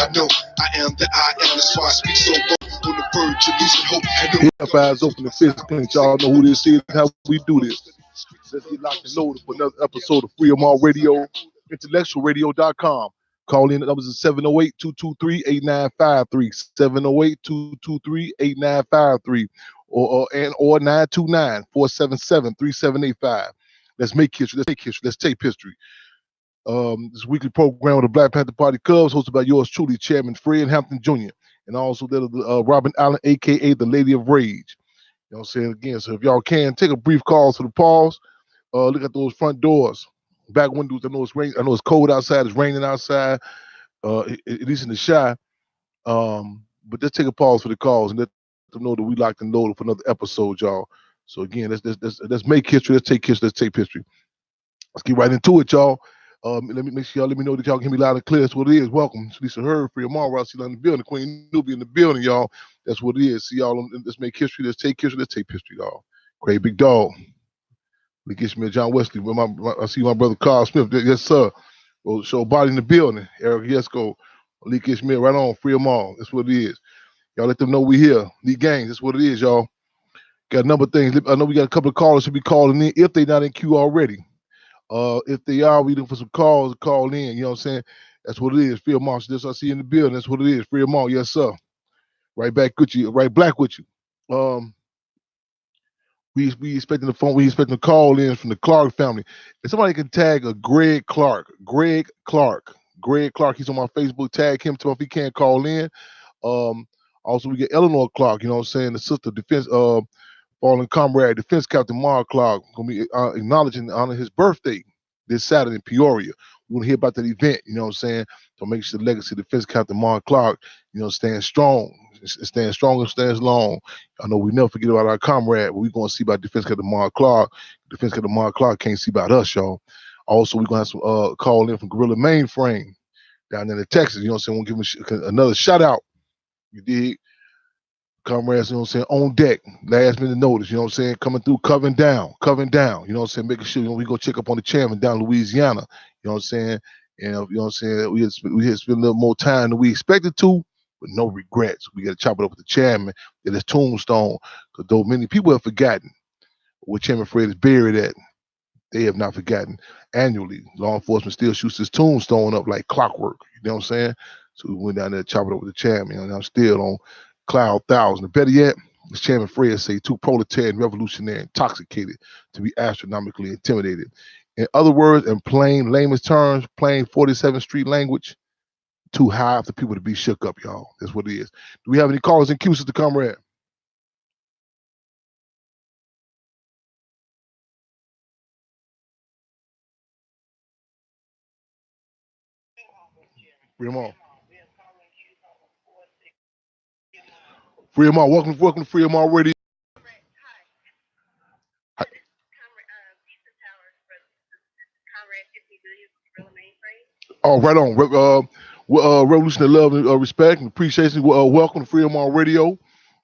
I know I am that I am. That's why I speak so bold on the verge of losing hope. Keep eyes open and fist clench. Y'all know who this is, how we do this. Let's get locked and loaded for another episode of Free 'em All Radio, IntellectualRadio.com. Call in. The numbers is 708-223-8953, 708-223-8953, or 929-477-3785. Let's make history. Let's take history. Let's tape history. This weekly program of the Black Panther Party Cubs, hosted by yours truly, Chairman Fred Hampton Jr., and also that of Robin Allen, a.k.a. the Lady of Rage. You know what I'm saying? Again, so if y'all can, take a brief call to the pause. Look at those front doors, back windows. I know it's rain. I know it's cold outside. It's raining outside, at least in the shy. But just take a pause for the calls and let them know that we like to know for another episode, y'all. So again, let's make history. Let's take history. Let's take history. Let's get right into it, y'all. Let me make sure y'all let me know that y'all can hear me loud and clear. That's what it is. Welcome, it's Lisa Hurd, Free 'em All, Ross in the building, Queen Newbie in the building, y'all. That's what it is. See y'all. Let's make history. Let's take history. Let's take history, y'all. Great big dog. Lee Gishman, John Wesley. I see my brother Carl Smith. Yes, sir. Well, show body in the building. Eric Yesko, Lee Gishman, right on. Free 'em all. That's what it is. Y'all let them know we here. Lee Gangs. That's what it is, y'all. Got a number of things. I know we got a couple of callers should be calling in if they not in queue already. If they are, we looking for some calls to call in. You know what I'm saying? That's what it is. Free 'em all. So this I see in the building. That's what it is. Free 'em all. Yes, sir. Right back with you. Right black with you. We expecting the phone. We expecting a call in from the Clark family. If somebody can tag a Greg Clark. He's on my Facebook. Tag him to if he can't call in. Also we get Eleanor Clark. You know what I'm saying? The sister defense. Fallen comrade, Defense Captain Mark Clark, gonna be acknowledging honor his birthday this Saturday in Peoria. We're gonna hear about that event, you know what I'm saying? To make sure the legacy of Defense Captain Mark Clark, you know, stands strong. It stands strong and stands long. I know we never forget about our comrade, but we're gonna see about Defense Captain Mark Clark. Defense Captain Mark Clark can't see about us, y'all. Also, we're gonna have some call in from Gorilla Mainframe down there in Texas. You know what I'm saying? We'll give him another shout out. You dig? Comrades, you know what I'm saying, on deck, last minute notice, you know what I'm saying, coming through, covering down, you know what I'm saying, making sure, you know, we go check up on the chairman down in Louisiana, you know what I'm saying, and, you know what I'm saying, we had to spend a little more time than we expected to, but no regrets. We got to chop it up with the chairman at his tombstone, because though many people have forgotten where Chairman Fred is buried at, they have not forgotten. Annually, law enforcement still shoots his tombstone up like clockwork, you know what I'm saying, so we went down there to chop it up with the chairman, and I'm still on Cloud 1,000. Better yet, as Chairman Fred say, too proletarian, revolutionary, intoxicated to be astronomically intimidated. In other words, in plain layman's terms, plain 47th Street language, too high for people to be shook up, y'all. That's what it is. Do we have any callers in queue, Sister Comrade? Free 'em all. Free 'em all. Welcome to Free 'em all Radio. Oh, right on. Revolutionary love and respect and appreciation. Welcome to Free 'em all Radio.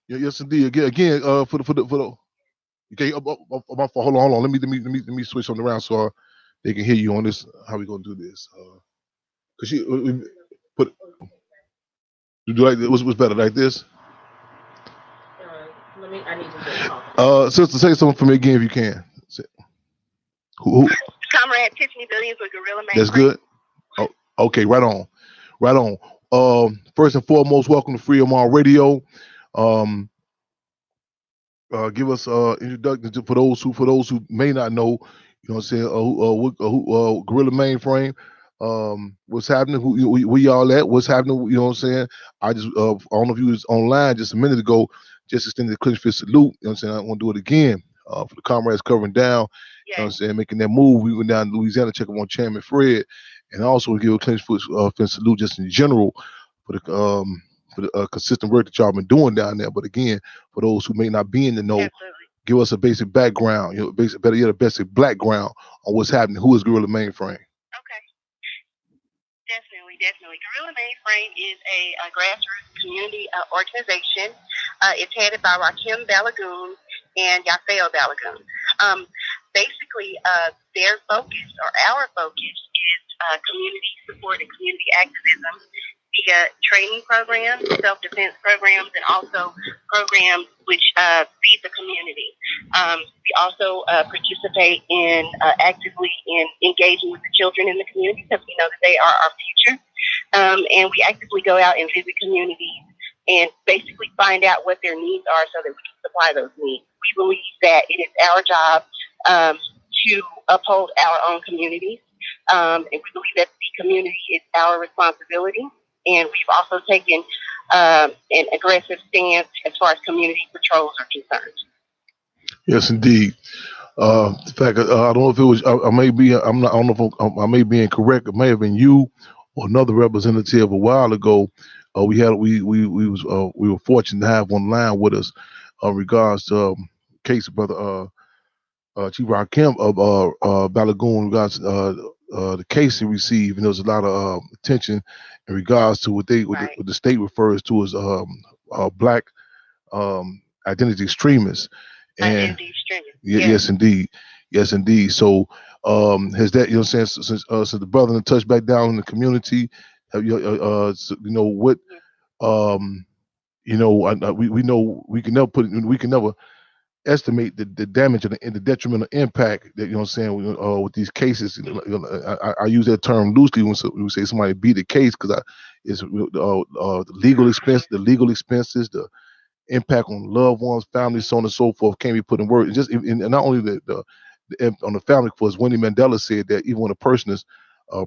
Yes, indeed. Again, for the. Okay, hold on. Let me switch something around so they can hear you on this. How we gonna do this? Cause you put. You do like this? What's better, like this? I need to Sister, say something for me again if you can. Who? Comrade Tiffany Williams with Gorilla Mainframe. That's good. Oh, okay, right on. First and foremost, welcome to Free 'em all Radio. Give us introduction for those who may not know. You know what I'm saying? Gorilla Mainframe. What's happening? Who y'all at? What's happening? You know what I'm saying? I don't know if you was online just a minute ago. Just extended the clinch fist salute. You know what I'm saying? I want to do it again for the comrades covering down. Yes. You know what I'm saying? Making that move. We went down to Louisiana to check up on Chairman Fred, and also give a clinch fist salute just in general for the consistent work that y'all been doing down there. But again, for those who may not be in the know, Absolutely. Give us a basic background, you know, better yet, a basic background on what's happening. Who is Gorilla Mainframe? Okay. Definitely. Gorilla Mainframe is a grassroots community organization. It's headed by Rakim Balagoon and Yafael Balagoon. Basically, their focus or our focus is community support and community activism via training programs, self-defense programs, and also programs which feed the community. We also participate in actively in engaging with the children in the community because we know that they are our future. And we actively go out and visit communities and basically find out what their needs are so that we can supply those needs. We believe that it is our job to uphold our own communities. And we believe that the community is our responsibility. And we've also taken an aggressive stance as far as community patrols are concerned. Yes, indeed. In fact, I don't know if it was. I may be. I'm not. I don't know if I may be incorrect. It may have been you or another representative a while ago. We were fortunate to have one line with us in regards to case of brother Chief Rakim of Balagoon, regards the case he received, and there was a lot of attention in regards to what the state refers to as black identity extremists. And yes, indeed, yes, indeed. So has that, you know, since the brother touched back down in the community, have you what we know we can never estimate the damage and the detrimental impact that, you know what I'm saying, with these cases. I use that term loosely when we say somebody beat the case, because it's the legal expenses, the impact on loved ones, families, so on and so forth, can't be put in words. And not only the on the family, because Winnie Mandela said that even when a person is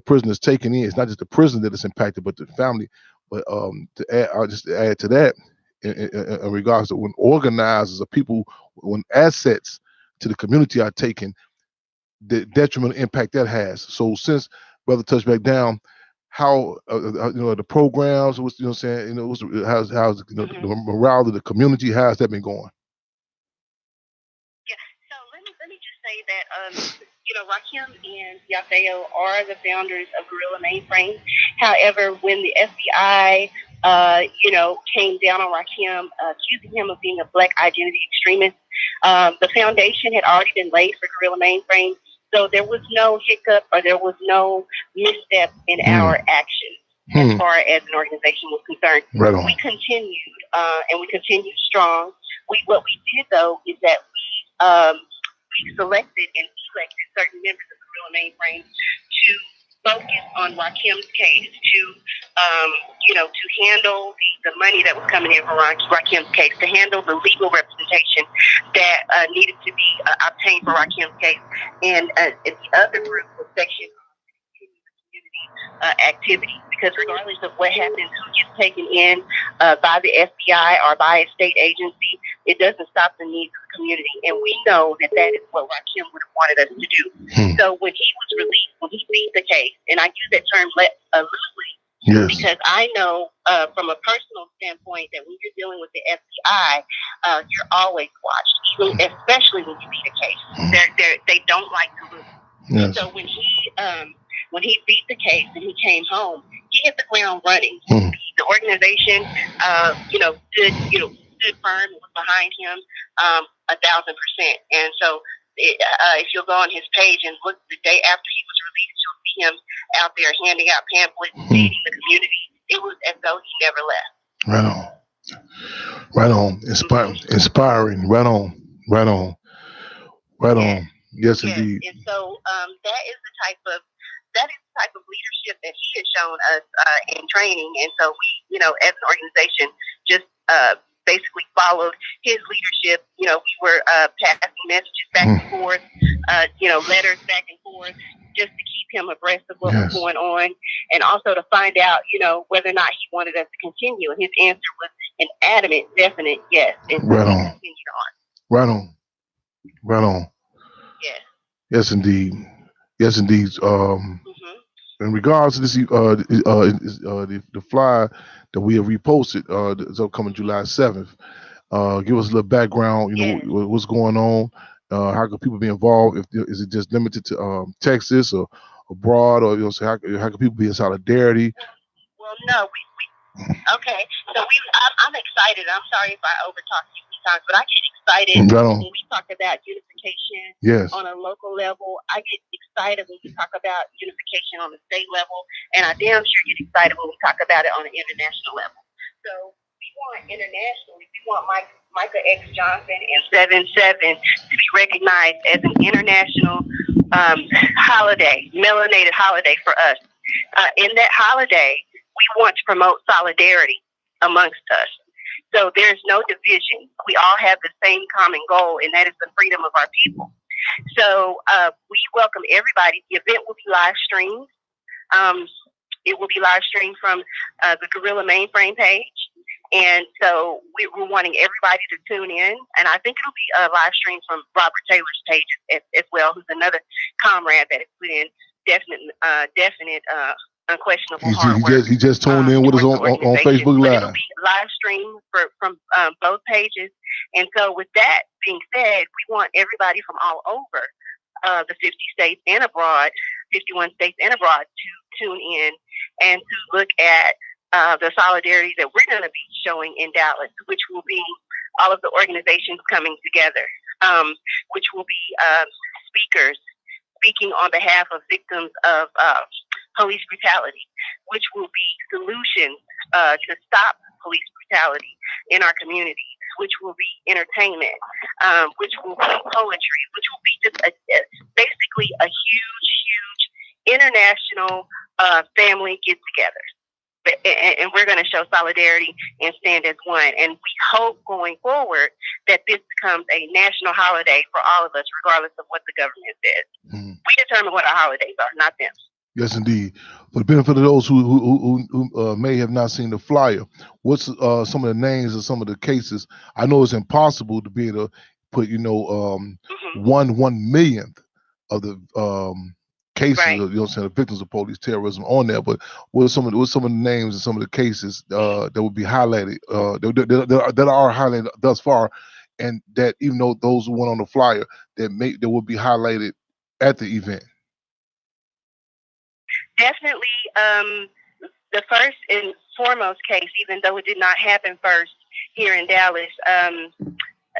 prisoner is taken in, it's not just the prison that is impacted, but the family. But to add to that, in regards to when organizers of people, when assets to the community are taken, the detrimental impact that has. So since brother touched back down, how the programs, what's, you know what I'm saying, how's the morale of the community, how's that been going? Yeah, so let me just say that Rakim and Yafeo are the founders of Guerrilla Mainframe. However, when the FBI came down on Rakim, accusing him of being a black identity extremist, the foundation had already been laid for Guerrilla Mainframe. So there was no hiccup or there was no misstep in our actions as far as an organization was concerned. Right on. We continued, and we continued strong. What we did, though, is that we selected and elected certain members of the Guerrilla Mainframe to focus on Rakim's case, to handle the money that was coming in for Rakim's case, to handle the legal representation that needed to be obtained for Rakim's case, and the other group was section community activities. Because regardless of what happens, who gets taken in by the FBI or by a state agency, it doesn't stop the needs of the community. And we know that is what Rakim would have wanted us to do. So when he was released, when he beat the case, and I use that term loosely, because I know from a personal standpoint that when you're dealing with the FBI, you're always watched, especially when you beat a case. They don't like to lose. Yes. So when he beat the case and he came home, he hit the ground running. The organization, stood firm and was behind him 1,000%. And so if you'll go on his page and look the day after he was released, you'll see him out there handing out pamphlets, feeding the community. It was as though he never left. Right on. Inspiring. Right on. Yes, indeed. And so that is the type of leadership that he has shown us in training. And so we, as an organization, just basically followed his leadership. We were passing messages back and forth, letters back and forth, just to keep him abreast of what was going on, and also to find out, whether or not he wanted us to continue. And his answer was an adamant, definite yes. And so right on. Continued on. Right on. Yes. Yes, indeed. In regards to this, the flyer that we have reposted, is upcoming July 7th. Give us a little background. What's going on. How can people be involved? Is it just limited to Texas or abroad, or how can people be in solidarity? Well, no. Okay. So I'm excited. I'm sorry if I overtalk you sometimes, but I get excited Right on. when we talk about unification Yes. on a local level. I get excited when we talk about unification on the state level, and I damn sure get excited when we talk about it on an international level. So we want internationally, we want Micah X Johnson and 7-7 to be recognized as an international holiday, melanated holiday for us. In that holiday, we want to promote solidarity amongst us. So there's no division. We all have the same common goal, and that is the freedom of our people. So we welcome everybody. The event will be live streamed. It will be live streamed from the Gorilla Mainframe page. And so we're wanting everybody to tune in. And I think it'll be a live stream from Robert Taylor's page as well, who's another comrade that has put in definite unquestionable hard work. He just tuned in with us on Facebook Live. It'll be live streamed from both pages. And so with that being said, we want everybody from all over the 50 states and abroad, 51 states and abroad, to tune in and to look at the solidarity that we're going to be showing in Dallas, which will be all of the organizations coming together, which will be speakers speaking on behalf of victims of police brutality, which will be solutions to stop police brutality in our communities, which will be entertainment, which will be poetry, which will be just basically a huge international family get-together. And we're going to show solidarity and stand as one. And we hope going forward that this becomes a national holiday for all of us, regardless of what the government says. Mm. We determine what our holidays are, not them. Yes, indeed. For the benefit of those who may have not seen the flyer, what's some of the names of some of the cases? I know it's impossible to be able to put, 1 millionth of the cases, right, of, the victims of police terrorism on there, but what's some of the names and some of the cases that would be highlighted, that are highlighted thus far, and that even though those who went on the flyer that will be highlighted at the event? Definitely, the first and foremost case, even though it did not happen first here in Dallas,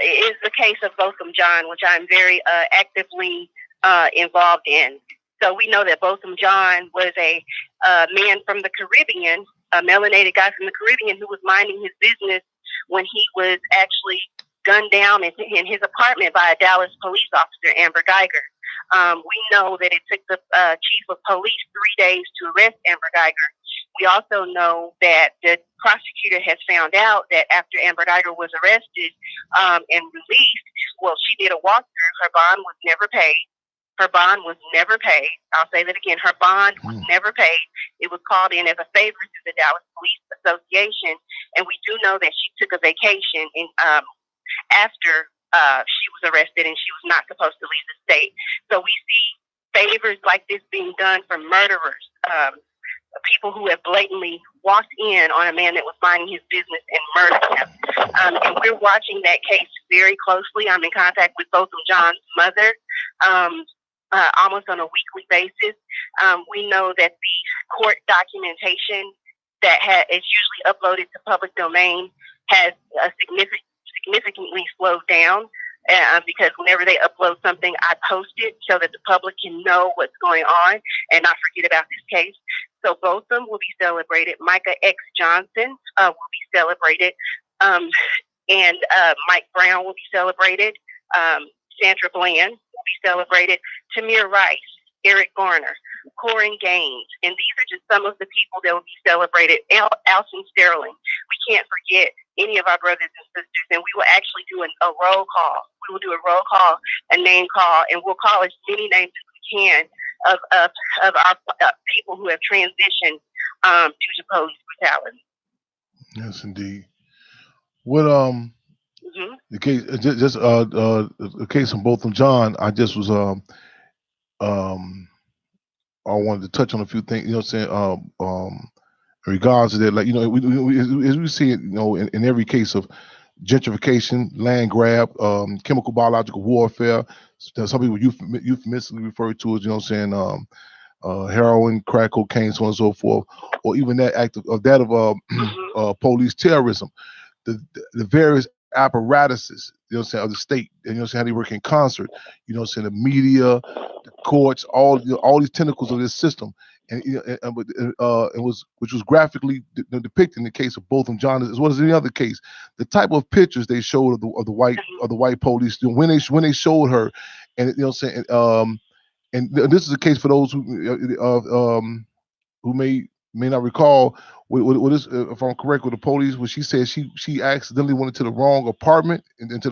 is the case of Botham John, which I'm very actively involved in. So we know that Botham John was a man from the Caribbean, a melanated guy from the Caribbean who was minding his business when he was actually gunned down in his apartment by a Dallas police officer, Amber Geiger. We know that it took the chief of police 3 days to arrest Amber Geiger. We also know that the prosecutor has found out that after Amber Geiger was arrested and released, well, she did a walkthrough. Her bond was never paid. Her bond was never paid. I'll say that again. Her bond was never paid. It was called in as a favor to the Dallas Police Association. And we do know that she took a vacation after she was arrested, and she was not supposed to leave the state. So we see favors like this being done for murderers, people who have blatantly walked in on a man that was minding his business and murdered him. And we're watching that case very closely. I'm in contact with Botham John's mother almost on a weekly basis. We know that the court documentation that is usually uploaded to public domain has a significantly slowed down because whenever they upload something, I post it so that the public can know what's going on and not forget about this case. So both of them will be celebrated. Micah X Johnson will be celebrated, and Mike Brown will be celebrated. Sandra Bland will be celebrated. Tamir Rice, Eric Garner, Corin Gaines, and these are just some of the people that will be celebrated. Alton Sterling. We can't forget any of our brothers and sisters, and we will actually do a roll call. We will do a roll call, a name call, and we'll call as many names as we can of our people who have transitioned due to police brutality. Yes, indeed. What the case just the case of Botham John, I just was I wanted to touch on a few things, in regards to that, like, as we see it, in every case of gentrification, land grab, chemical biological warfare, some people euphemistically refer to as, heroin, crack cocaine, so on and so forth, or even that act of police terrorism. The various apparatuses, you know what I'm saying, of the state, and you know what I'm saying, how they work in concert, you know what I'm saying, the media, the courts, all these tentacles of this system. And it was, which was graphically depicted in the case of both of John as well as any other case. The type of pictures they showed of the white police, you know, when they showed her, and you know what I'm saying, and this is a case for those who may not recall. What is, if I'm correct with the police, when she said she accidentally went into the wrong apartment and into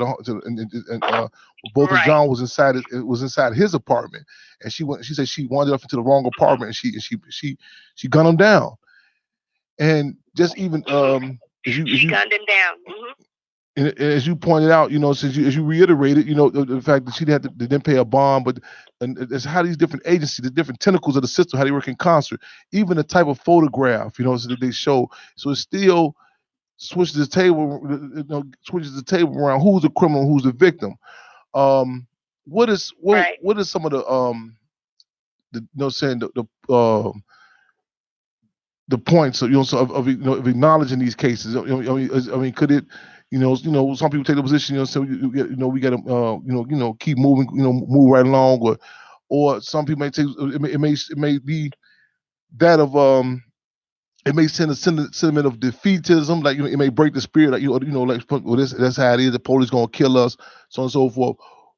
both of John was inside his apartment, and she said she wandered up into the wrong apartment, and she gunned him down. And just even she gunned him down. And as you pointed out, you know, as you reiterated, you know, the fact that she didn't pay a bond, but and it's how these different agencies, the different tentacles of the system, how they work in concert, even the type of photograph, you know, so that they show. So it still switches the table around who's the criminal, who's the victim. What is some of the points of, you know, of acknowledging these cases? I mean, could it, you know, some people take the position, you know, so we got to, keep moving, move right along, or some people may take it may be that of it may send a sentiment of defeatism, like, it may break the spirit, like, like, well, that's how it is. The police gonna kill us, so on and so forth.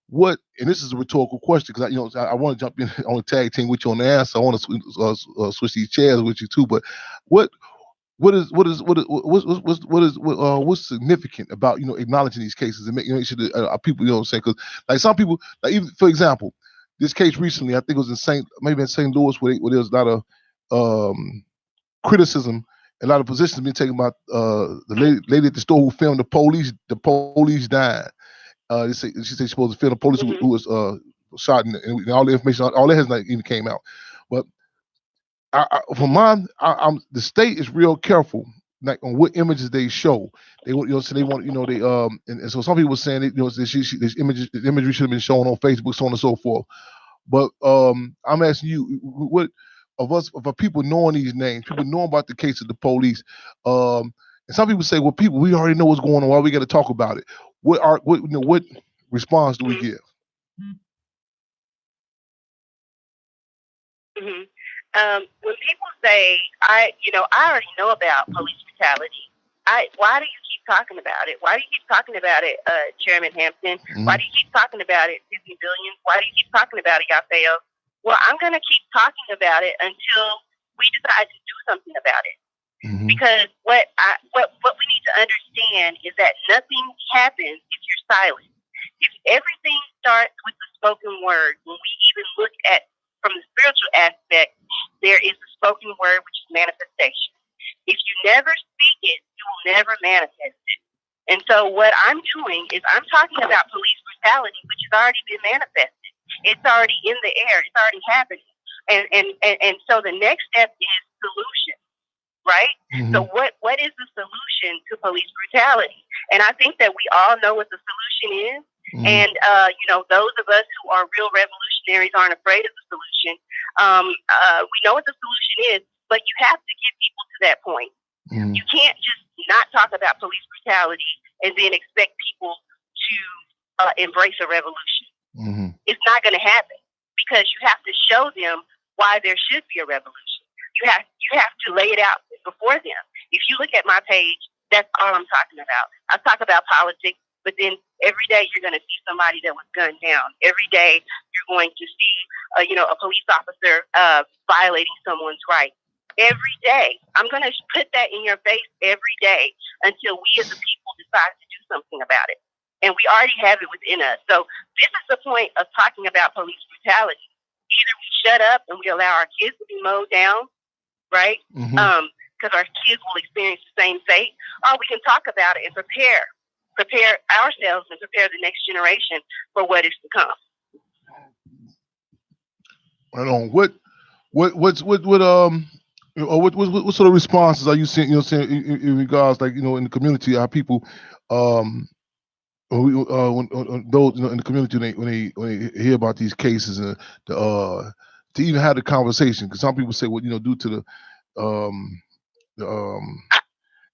What, and this is a rhetorical question, because I want to jump in on the tag team with you on the answer. I want to switch these chairs with you too. But what's significant about, acknowledging these cases and make sure that people, because like some people, like, even for example, this case recently, I think it was in St. Louis, where there was a lot of criticism, a lot of positions being taken about the lady at the store who filmed the police dying. She said she's supposed to film the police who was shot, and all the information, all that has not even came out. But the state is real careful, like, on what images they show. They want, and so some people were saying that, this imagery should have been shown on Facebook, so on and so forth. But I'm asking you, what of our people knowing these names, people knowing about the case of the police, and some people say, well, we already know what's going on. Why we got to talk about it? What response do we give? When people say, I already know about police brutality. Why do you keep talking about it? Why do you keep talking about it, Chairman Hampton? Why do you keep talking about it, Disney Billions? Why do you keep talking about it, Yafeo? Well, I'm going to keep talking about it until we decide to do something about it. Because what we need to understand is that nothing happens if you're silent. If everything starts with the spoken word, when we even look at from the spiritual aspect, there is the spoken word, which is manifestation. If you never speak it, you will never manifest it. And so what I'm doing is I'm talking about police brutality, which has already been manifested. It's already in the air. It's already happening. And so the next step is solution. Right? So what is the solution to police brutality? And I think that we all know what the solution is. And, those of us who are real revolutionaries aren't afraid of the solution. We know what the solution is, but you have to get people to that point. You can't just not talk about police brutality and then expect people to embrace a revolution. It's not going to happen, because you have to show them why there should be a revolution. You have to lay it out before them. If you look at my page, that's all I'm talking about. I talk about politics, but then every day you're going to see somebody that was gunned down. Every day you're going to see, a police officer violating someone's rights. Every day. I'm going to put that in your face every day until we as a people decide to do something about it. And we already have it within us. So this is the point of talking about police brutality. Either we shut up and we allow our kids to be mowed down, right? Because our kids will experience the same fate, or we can talk about it and prepare ourselves and prepare the next generation for what is to come. Right on. What sort of responses are you seeing? In regards, like, in the community, how people, when those in the community, when they hear about these cases, and to even have the conversation, because some people say, well, due to the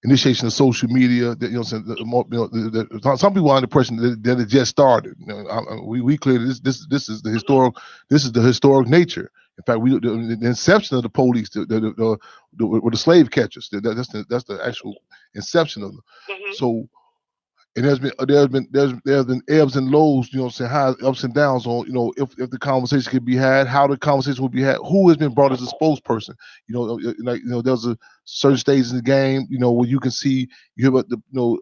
initiation of social media. That, some people are under the impression that it just started. We clearly this is the historic nature. In fact, the inception of the police, were the slave catchers. That's the actual inception of them. So. And there's been ebbs and lows, high ups and downs on, if the conversation could be had, how the conversation would be had, who has been brought as a spokesperson. There's a certain stage in the game, where you can see, you hear about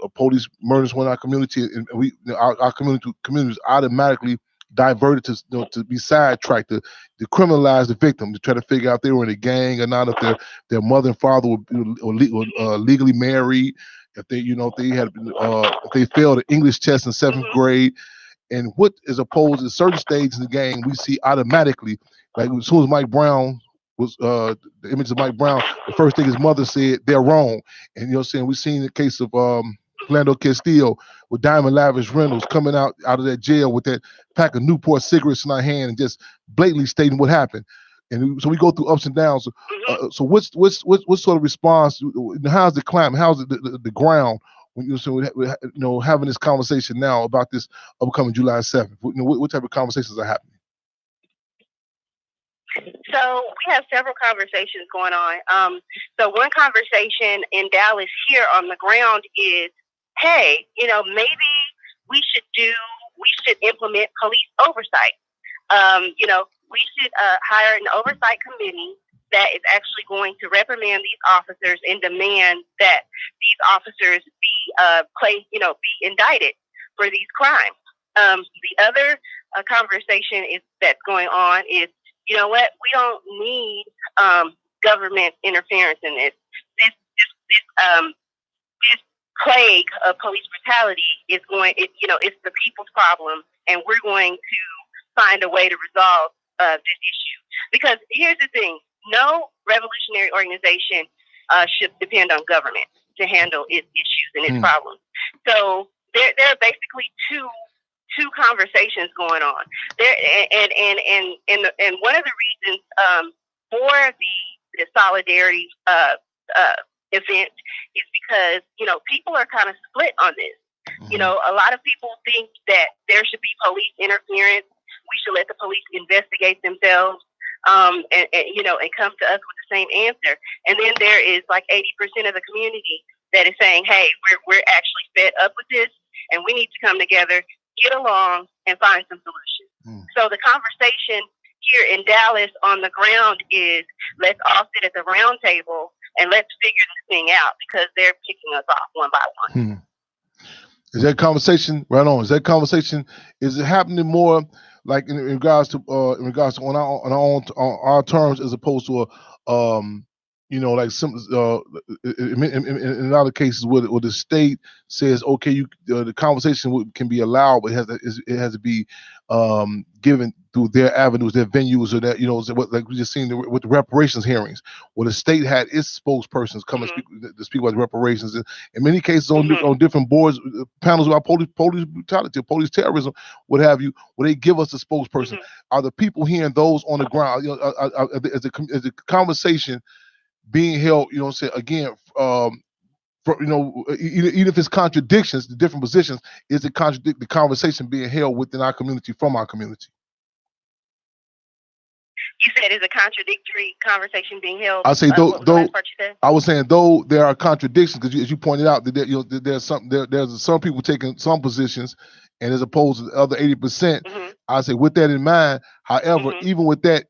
a police murders in our community, and our communities automatically diverted to be sidetracked, to criminalize the victim, to try to figure out if they were in a gang or not, if their mother and father were legally married, if they if they failed an English test in 7th grade, and what is opposed at certain stages in the game, we see automatically, like as soon as Mike Brown was the image of Mike Brown, the first thing his mother said, they're wrong. And we've seen the case of Philando Castillo with Diamond Lavish Reynolds coming out of that jail with that pack of Newport cigarettes in our hand and just blatantly stating what happened. And so we go through ups and downs. So what's sort of response? How's the climate? How's the ground when having this conversation now about this upcoming July 7th? What type of conversations are happening? So we have several conversations going on. So one conversation in Dallas here on the ground is, hey, maybe we should implement police oversight. We should hire an oversight committee that is actually going to reprimand these officers and demand that these officers be indicted for these crimes. The other conversation that's going on is, you know what? We don't need government interference in this. This plague of police brutality it's the people's problem, and we're going to find a way to resolve this issue. Because here's the thing: no revolutionary organization should depend on government to handle its issues and its problems. So there are basically two conversations going on there, and one of the reasons for the solidarity event is because people are kind of split on this. A lot of people think that there should be police interference. We should let the police investigate themselves, and come to us with the same answer. And then there is like 80% of the community that is saying, hey, we're actually fed up with this, and we need to come together, get along, and find some solutions. So the conversation here in Dallas on the ground is, let's all sit at the round table and let's figure this thing out, because they're picking us off one by one. Is that conversation right on? Is it happening more like in regards to on our terms, as opposed to like some in other cases where the state says, okay, the conversation can be allowed, but it has to be given through their avenues, their venues, or that like we just seen with the reparations hearings, where the state had its spokespersons come and speak about the reparations. In many cases, on different boards, panels about police brutality, police terrorism, what have you, where they give us a spokesperson. Are the people hearing those on the ground? As a conversation being held, again, even if it's contradictions, the different positions, is it contradict the conversation being held within our community, from our community? You said it's a contradictory conversation being held. I say what was the last part you said? I was saying, though there are contradictions, because as you pointed out, that there's some people taking some positions, and as opposed to the other 80%. I say, with that in mind, however, even with that,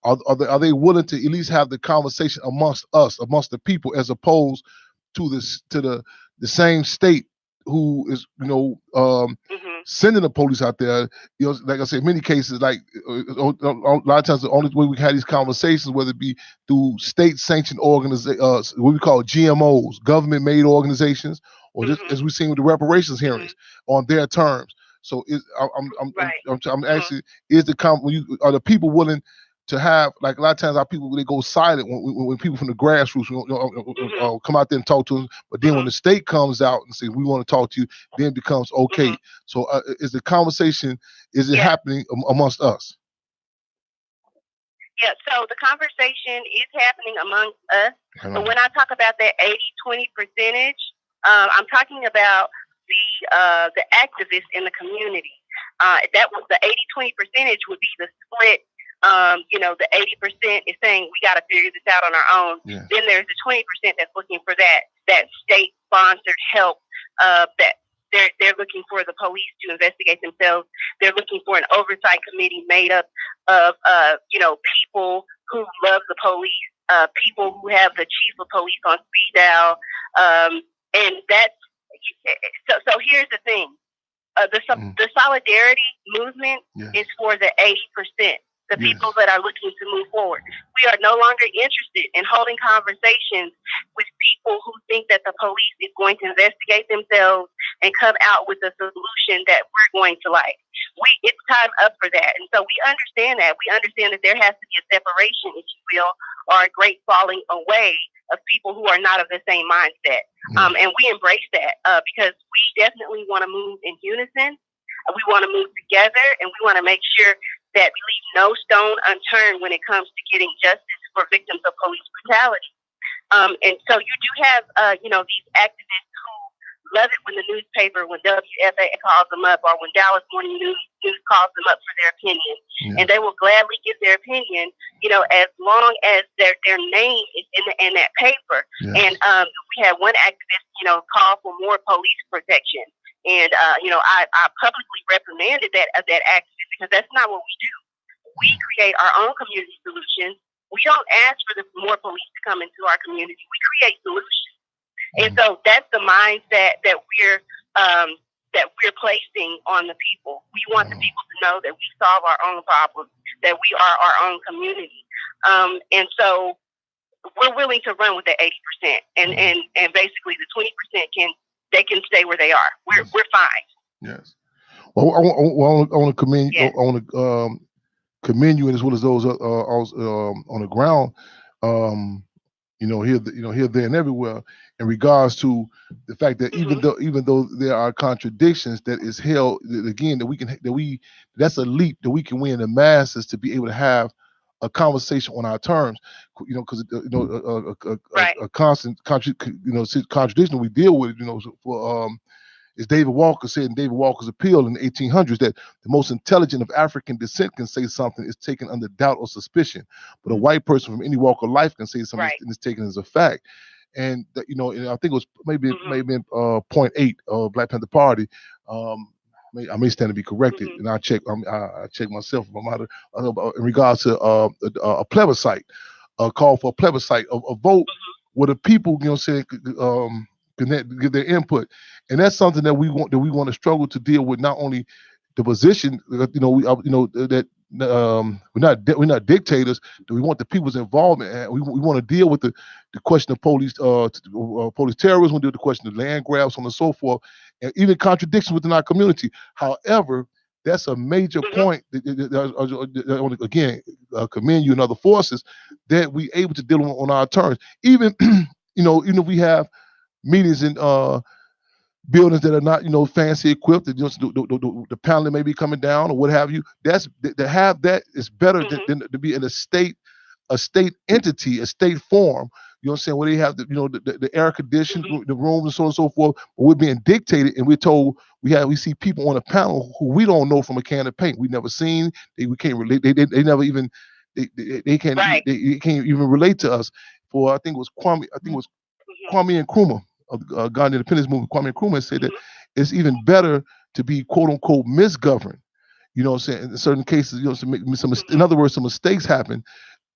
are they willing to at least have the conversation amongst the people, as opposed to the same state who is sending the police out there? Like I said, in many cases, like a lot of times, the only way we have these conversations, whether it be through state-sanctioned organizations, what we call GMOs, government-made organizations, or just as we've seen with the reparations hearings, on their terms. So I'm actually, are the people willing to have, like a lot of times our people, they go silent when people from the grassroots come out there and talk to them, but then when the state comes out and says, we want to talk to you, then it becomes okay. So is the conversation, is it happening amongst us? Yeah, so the conversation is happening amongst us. Hang But on. when I talk about that 80-20 percentage, I'm talking about the activists in the community. That was the 80-20 percentage would be the split. The 80% is saying we got to figure this out on our own. Yes. Then there's the 20% that's looking for that state sponsored help. That they're looking for the police to investigate themselves. They're looking for an oversight committee made up of people who love the police, people who have the chief of police on speed dial, and that's so. Here's the thing: the solidarity movement is for the 80%. The people that are looking to move forward. We are no longer interested in holding conversations with people who think that the police is going to investigate themselves and come out with a solution that we're going to like. It's time up for that. And so we understand that. We understand that there has to be a separation, if you will, or a great falling away of people who are not of the same mindset. And we embrace that because we definitely want to move in unison. We want to move together, and we want to make sure that we leave no stone unturned when it comes to getting justice for victims of police brutality. And so you do have, these activists who love it when the newspaper, when WFA calls them up, or when Dallas Morning News calls them up for their opinion. And they will gladly give their opinion, as long as their name is in that paper. And we had one activist, call for more police protection. And, I publicly reprimanded that activist because that's not what we do. We create our own community solutions. We don't ask for more police to come into our community. We create solutions. And so that's the mindset that we're placing on the people. We want the people to know that we solve our own problems, that we are our own community. And so we're willing to run with the 80%. And basically the 20% can stay where they are. We're fine. Yes. Well, I want to commend you. I want to commend you, as well as those on the ground. Here, there, and everywhere, in regards to the fact that even though there are contradictions, that is held again that's a leap that we can win the masses to be able to have a conversation on our terms, because a constant contradiction we deal with, as David Walker said in David Walker's appeal in the 1800s, that the most intelligent of African descent can say something is taken under doubt or suspicion, but a white person from any walk of life can say something and is taken as a fact. And and I think it was maybe point 8 of Black Panther Party. I may stand to be corrected, and I check myself if I'm out in regards to a plebiscite, a call for a plebiscite, a vote where the people, can give their input, and that's something that we want to struggle to deal with. Not only the position, that we're not dictators. That we want the people's involvement, and we want to deal with the question of police terrorism. We deal with the question of land grabs, so on and so forth, and even contradictions within our community. However, that's a major point. I want to again commend you and other forces that we able to deal on our terms. Even even if we have meetings in buildings that are not fancy equipped, that the panel may be coming down or what have you. That's to have that is better than to be in a state entity, a state form. You know what I'm saying? Where they have the air conditioned, the rooms and so on and so forth. But we're being dictated, and we're told we see people on a panel who we don't know from a can of paint. We never seen. We can't relate. They never even they can't they can't even relate to us. For I think it was Kwame. I think it was Kwame Nkrumah of Ghanaian independence movement. Kwame Nkrumah said that it's even better to be quote unquote misgoverned. You know what I'm saying? In certain cases, in other words, some mistakes happen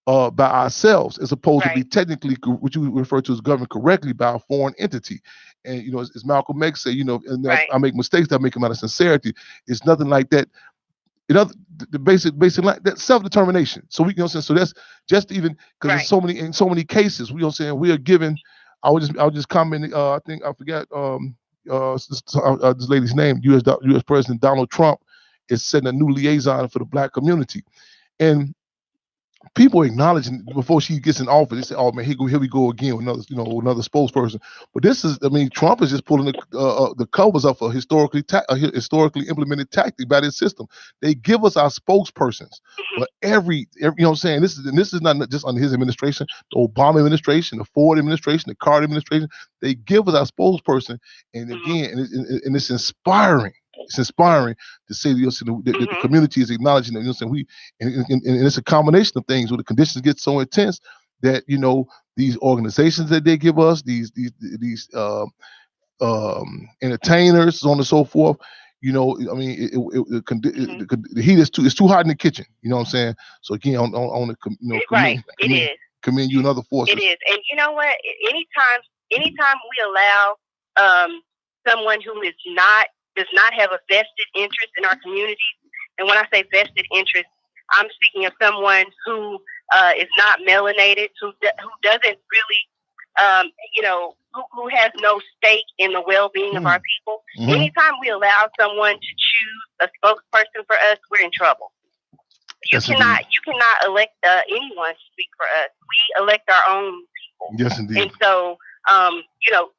by ourselves, as opposed to be technically, what you refer to as governed correctly by a foreign entity. And as Malcolm X said, and I make mistakes, I make them out of sincerity. It's nothing like that. The basic like that self-determination. So so that's just even because in so many cases, we are given. I was just commenting. I think I forgot this lady's name. U.S. President Donald Trump is setting a new liaison for the Black community, and people acknowledging before she gets in office. They say, "Oh man, here we go again with another spokesperson." But this is, I mean, Trump is just pulling the covers up for historically implemented tactic by this system. They give us our spokespersons for every you know what I'm saying. This is not just under his administration, the Obama administration, the Ford administration, the Carter administration. They give us our spokesperson, and again, and it's inspiring. It's inspiring to say that the community is acknowledging that, you know, saying and it's a combination of things where the conditions get so intense that, you know, these organizations that they give us, these entertainers, so on and so forth. You know, I mean, the heat is too hot in the kitchen. You know what I'm saying? So again, on the commend you and other forces. It is, and you know what? Anytime we allow someone who does not have a vested interest in our communities, and when I say vested interest, I'm speaking of someone who is not melanated, who doesn't really, who has no stake in the well-being of our people. Anytime we allow someone to choose a spokesperson for us, we're in trouble. You cannot elect anyone to speak for us. We elect our own people. Yes, indeed. And so, until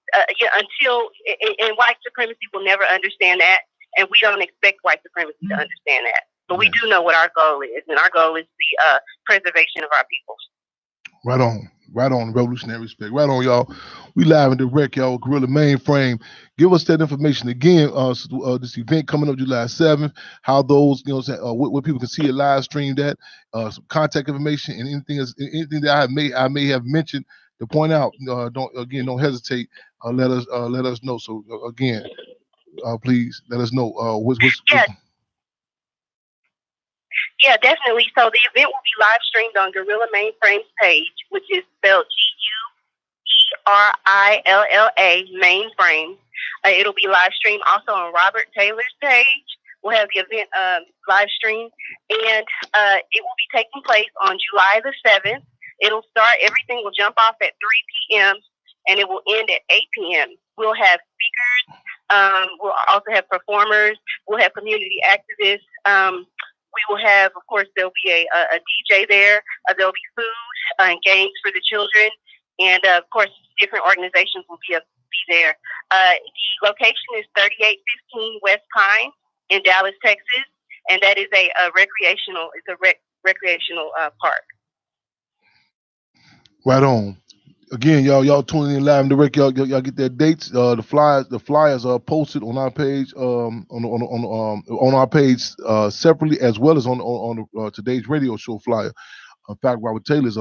white supremacy will never understand that, and we don't expect white supremacy to understand that. But we do know what our goal is, and our goal is the preservation of our people. Right on, revolutionary respect. Right on, y'all. We live and direct, y'all. Guerrilla Mainframe. Give us that information again. This event coming up July 7th. How those, you know, where people can see it live streamed at. Some contact information and anything that I may have mentioned to point out. Don't hesitate. Let us know. So again, please let us know. Yeah, definitely. So the event will be live streamed on Guerrilla Mainframe's page, which is spelled GUERILLA Mainframe. It'll be live streamed also on Robert Taylor's page. We'll have the event live streamed, and it will be taking place on July the 7th. It'll start, everything will jump off at 3 p.m., and it will end at 8 p.m. We'll have speakers. We'll also have performers. We'll have community activists. We will have, of course, there'll be a DJ there. There'll be food and games for the children. And, of course, different organizations will be there. The location is 3815 West Pine in Dallas, Texas. And that is a recreational park. Right on. Again, y'all tuning in live and direct. Y'all get their dates. The flyers are posted on our page, on our page separately, as well as on today's radio show flyer. In fact, Robert Taylor's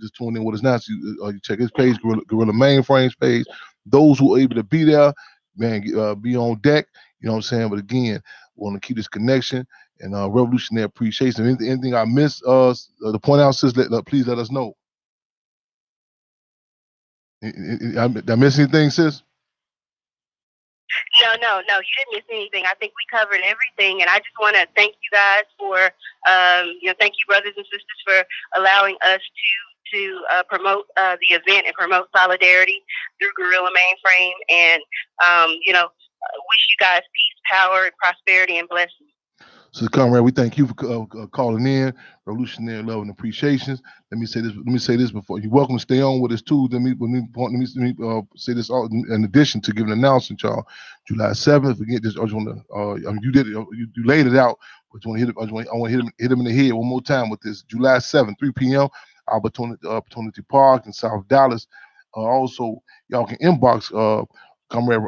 just tuning in with us now. So you check his page, Guerrilla Mainframe's page. Those who are able to be there, man, be on deck. You know what I'm saying? But again, we want to keep this connection and revolutionary appreciation. Anything I missed to point out, sis, please let us know. Did I miss anything, sis? No, you didn't miss anything. I think we covered everything, and I just want to thank you guys for, thank you, brothers and sisters, for allowing us to promote the event and promote solidarity through Guerrilla Mainframe, and wish you guys peace, power, prosperity, and blessings. So, comrade, we thank you for calling in. Revolutionary love and appreciations. Let me say this before you're welcome to stay on with us too. Let me say this in addition to giving an announcement, y'all. July 7th. Again, this I just want to. You did it. You laid it out, but I want to hit him in the head one more time with this. July 7th, 3 p.m. Opportunity Park in South Dallas. Also, y'all can inbox. Comrade,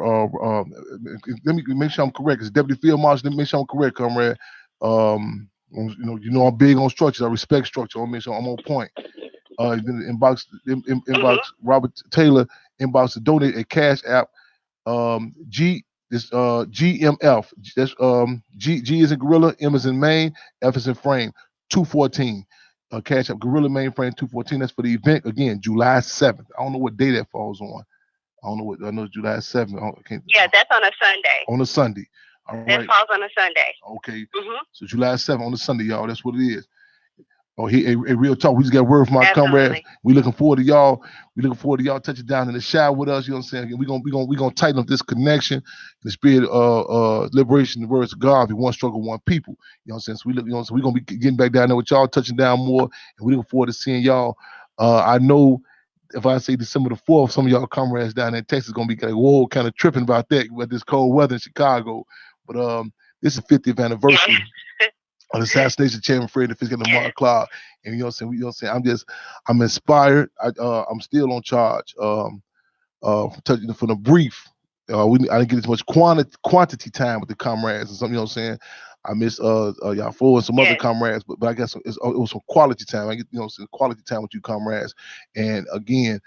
let me make sure I'm correct. It's Deputy Field Marshal. Let me make sure I'm correct, comrade. I'm big on structures. I respect structure. I want to make sure I'm on point. Inbox Robert Taylor. Inbox to donate a cash app. GMF. That's G is in Gorilla, M is in Maine, F is in Frame. 214. Cash app Guerrilla Mainframe 214. That's for the event again, July 7th. I don't know what day that falls on. I know it's July 7th. Yeah, that's on a Sunday. On a Sunday. All right. That falls on a Sunday. Okay. So July 7th on a Sunday, y'all. That's what it is. Oh, a real talk. We just got word from our comrades. Absolutely. We looking forward to y'all. We looking forward to y'all touching down in the shower with us. You know what I'm saying? We gonna tighten up this connection, the spirit liberation, the words of God. Be one struggle, one people. You know what I'm saying? So we gonna be getting back down there with y'all, touching down more, and we looking forward to seeing y'all. I know if I say December the 4th, some of y'all comrades down in Texas gonna be like, whoa, kind of tripping about that with this cold weather in Chicago. But this is 50th anniversary of the assassination of Chairman Fred the Fifth Lamar Clark. And you know what I'm saying? I'm inspired. I'm still on charge. For the brief. I didn't get as much quantity time with the comrades and something, you know what I'm saying? I miss y'all four and some other comrades, but I guess it was some quality time. I get some quality time with you comrades. And again,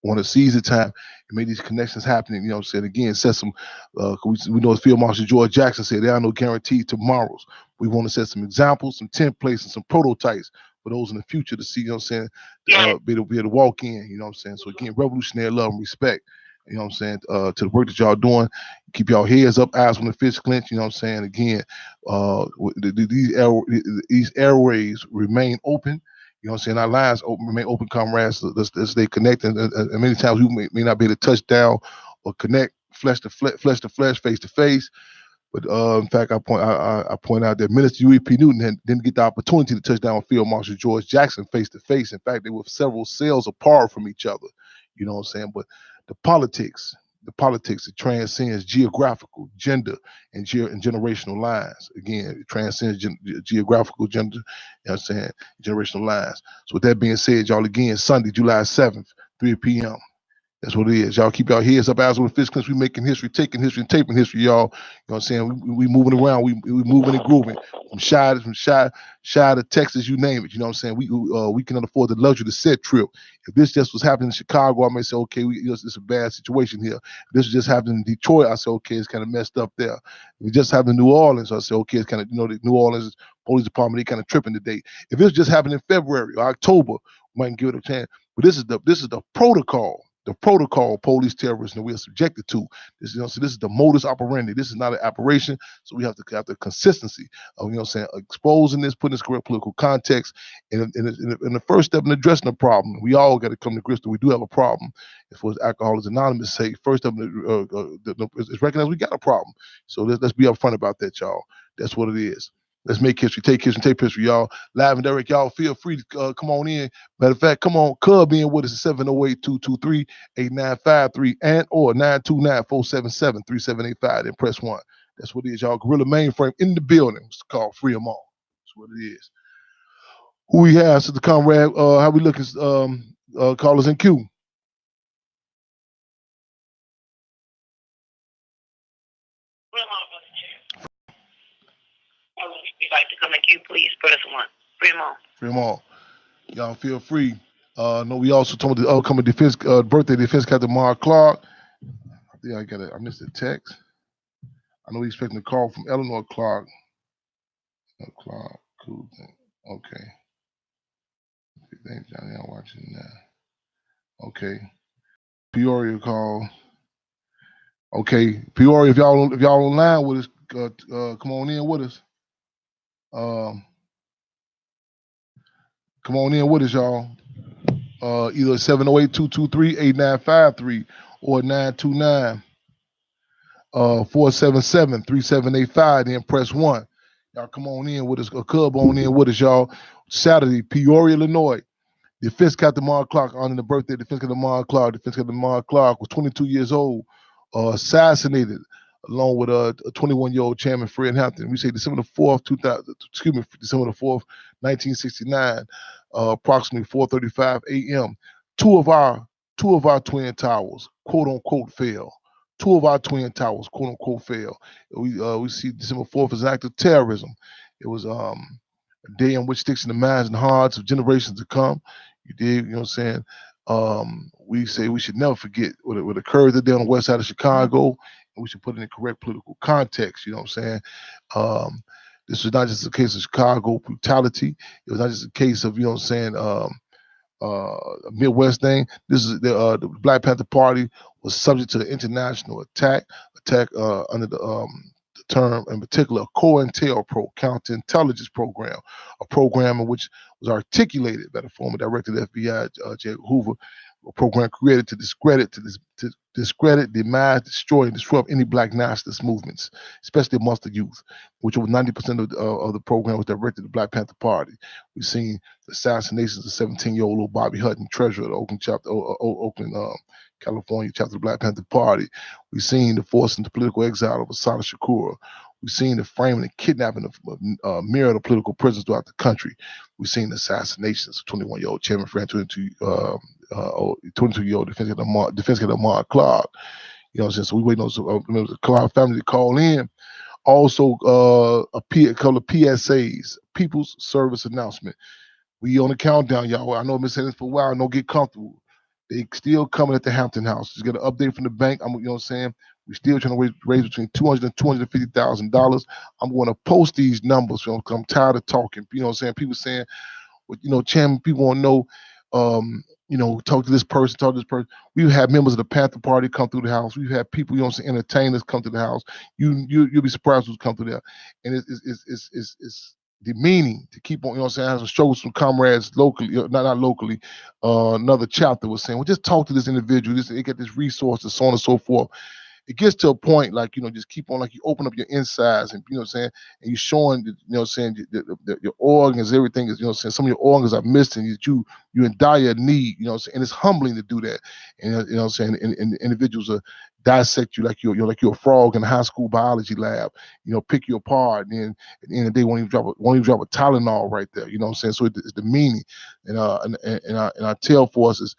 want to seize the time and make these connections happening. You know what I'm saying? Again, set some. We know as Field Marshal George Jackson said, there are no guaranteed tomorrows. We want to set some examples, some templates, and some prototypes for those in the future to see. You know what I'm saying? Be able to walk in. You know what I'm saying? So again, revolutionary love and respect. You know what I'm saying? To the work that y'all doing, keep y'all heads up, eyes on the fist clench. You know what I'm saying? Again, these airways remain open. You know what I'm saying? Our lines remain open, comrades. Let's stay connected. And many times we may not be able to touch down or connect flesh to flesh, face to face. But in fact, I point out that Minister U.E.P. Newton didn't get the opportunity to touch down with Field Marshal George Jackson face to face. In fact, they were several cells apart from each other. You know what I'm saying? But the politics, it transcends geographical, gender, and generational lines. Again, it transcends geographical, gender, you know what I'm saying, generational lines. So with that being said, y'all, again, Sunday, July 7th, 3 p.m. That's what it is. Y'all keep y'all heads up, eyes on the fist clench. We making history, taking history, and taping history, y'all. You know what I'm saying? We moving around. We moving and grooving. From shy to Texas, you name it. You know what I'm saying? We can afford the luxury to set trip. If this just was happening in Chicago, I may say, okay, it's a bad situation here. If this was just happening in Detroit, I say, okay, it's kind of messed up there. If it just happened in New Orleans, I say, okay, it's kind of, the New Orleans police department, they kind of tripping today. If this just happened in February or October, we might give it a chance. But this is the protocol. The protocol police terrorists that we are subjected to. This is the modus operandi. This is not an operation, so we have to have the consistency of exposing this, putting this correct political context, and the first step in addressing the problem. We all got to come to grips that we do have a problem. As far as Alcoholics Anonymous say, first step is recognize we got a problem. So let's be upfront about that, y'all. That's what it is. Let's make history, take history, y'all. Live and direct, y'all. Feel free to come on in. Matter of fact, come on, Cub in with us at 708-223-8953 and or 929-477-3785. Then press 1. That's what it is, y'all. Gorilla Mainframe in the building. It's called Free 'em All. That's what it is. Who we have, Sister Comrade? How we looking? Callers in queue. If you'd like to come in queue, please press 1. Free 'em all. Free 'em all. Y'all feel free. No, we also told the upcoming birthday defense captain Mark Clark. I think I missed the text. I know he's expecting a call from Eleanor Clark. Clark, cool thing. Okay. Thanks, Johnny. I'm watching now. Okay. Peoria call. Okay, Peoria, if y'all online with us, come on in with us. Come on in with us, y'all. Either 708-223-8953 or 929-477-3785. Then press 1. Y'all come on in with us. Cub on in with us, y'all. Saturday, Peoria, Illinois. Defense Captain Mark Clark honoring the birthday. Defense Captain Mark Clark. Defense Captain Mark Clark was 22 years old, assassinated along with a 21-year-old Chairman Fred Hampton. We say December the 4th, 1969, approximately 4:35 a.m. Two of our twin towers, quote unquote, fell. Two of our twin towers, quote unquote, fell. We see December 4th as an act of terrorism. It was a day in which sticks in the minds and hearts of generations to come. You dig? You know what I'm saying? We say we should never forget what occurred today on the west side of Chicago, and we should put it in the correct political context. You know what I'm saying? This was not just a case of Chicago brutality. It was not just a case of, you know what I'm saying, a Midwest thing. This is the Black Panther Party was subject to the international attack under the the term, in particular, a COINTELPRO, counterintelligence program, a program in which was articulated by the former director of the FBI, J. Edgar Hoover, a program created to discredit, demise, destroy, and disrupt any black nationalist movements, especially amongst the youth, which over 90% of the program was directed to the Black Panther Party. We've seen the assassinations of 17-year-old little Bobby Hutton, treasurer of the Oakland chapter, Oakland, California chapter of the Black Panther Party. We've seen the forced into political exile of Asada Shakur. We've seen the framing and kidnapping of myriad of political prisoners throughout the country. We've seen the assassinations of 21-year-old Chairman Fran, 22-year-old defense head Mark Clark. You know what I'm saying? So we waiting on the Clark family to call in. Also, a couple of PSAs, People's Service Announcement. We on the countdown, y'all. I know I've been saying this for a while. Don't get comfortable. They still coming at the Hampton House. Just get an update from the bank. You know what I'm saying? We're still trying to raise between $200,000 and $250,000. I'm going to post these numbers because I'm tired of talking. You know what I'm saying? People saying, you know, Chairman, people want to know, you know, talk to this person, talk to this person. We've had members of the Panther Party come through the house. We've had people, you know what I'm saying, entertainers come to the house. You'll be surprised who's come through there. And it's demeaning to keep on, you know what I'm saying, I have some struggles with some comrades locally, not locally, another chapter was saying, well, just talk to this individual, they get this resource, and so on and so forth. It gets to a point like, you know, just keep on, like you open up your insides and, you know what I'm saying, and you're showing, you know what I'm saying, your organs, everything is, you know what I'm saying, some of your organs are missing, you're in dire need, you know what I'm saying, and it's humbling to do that. And, you know what I'm saying, and individuals are dissect you like you're a frog in a high school biology lab, you know, pick you apart, and then at the end of the day won't even drop a Tylenol right there, you know what I'm saying? So it's the meaning. And I tell forces,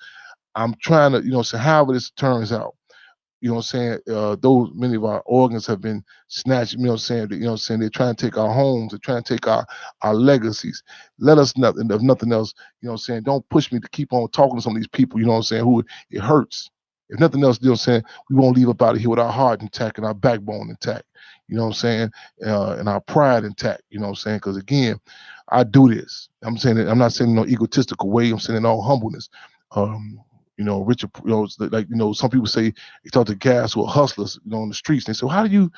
I'm trying to, you know what I'm saying, however this turns out, you know what I'm saying, those many of our organs have been snatched, you know what I'm saying, they're trying to take our homes, they're trying to take our legacies. Let us nothing, if nothing else, you know what I'm saying, don't push me to keep on talking to some of these people, you know what I'm saying, who it hurts. If nothing else, you know what I'm saying, we won't leave up out of here with our heart intact and our backbone intact, you know what I'm saying, and our pride intact, you know what I'm saying, because again, I do this. I'm saying it, I'm not saying in no egotistical way, I'm saying in all humbleness. You know, Richard, you know, like, you know, some people say they talk to guys who are hustlers, you know, on the streets. And they say, well, how do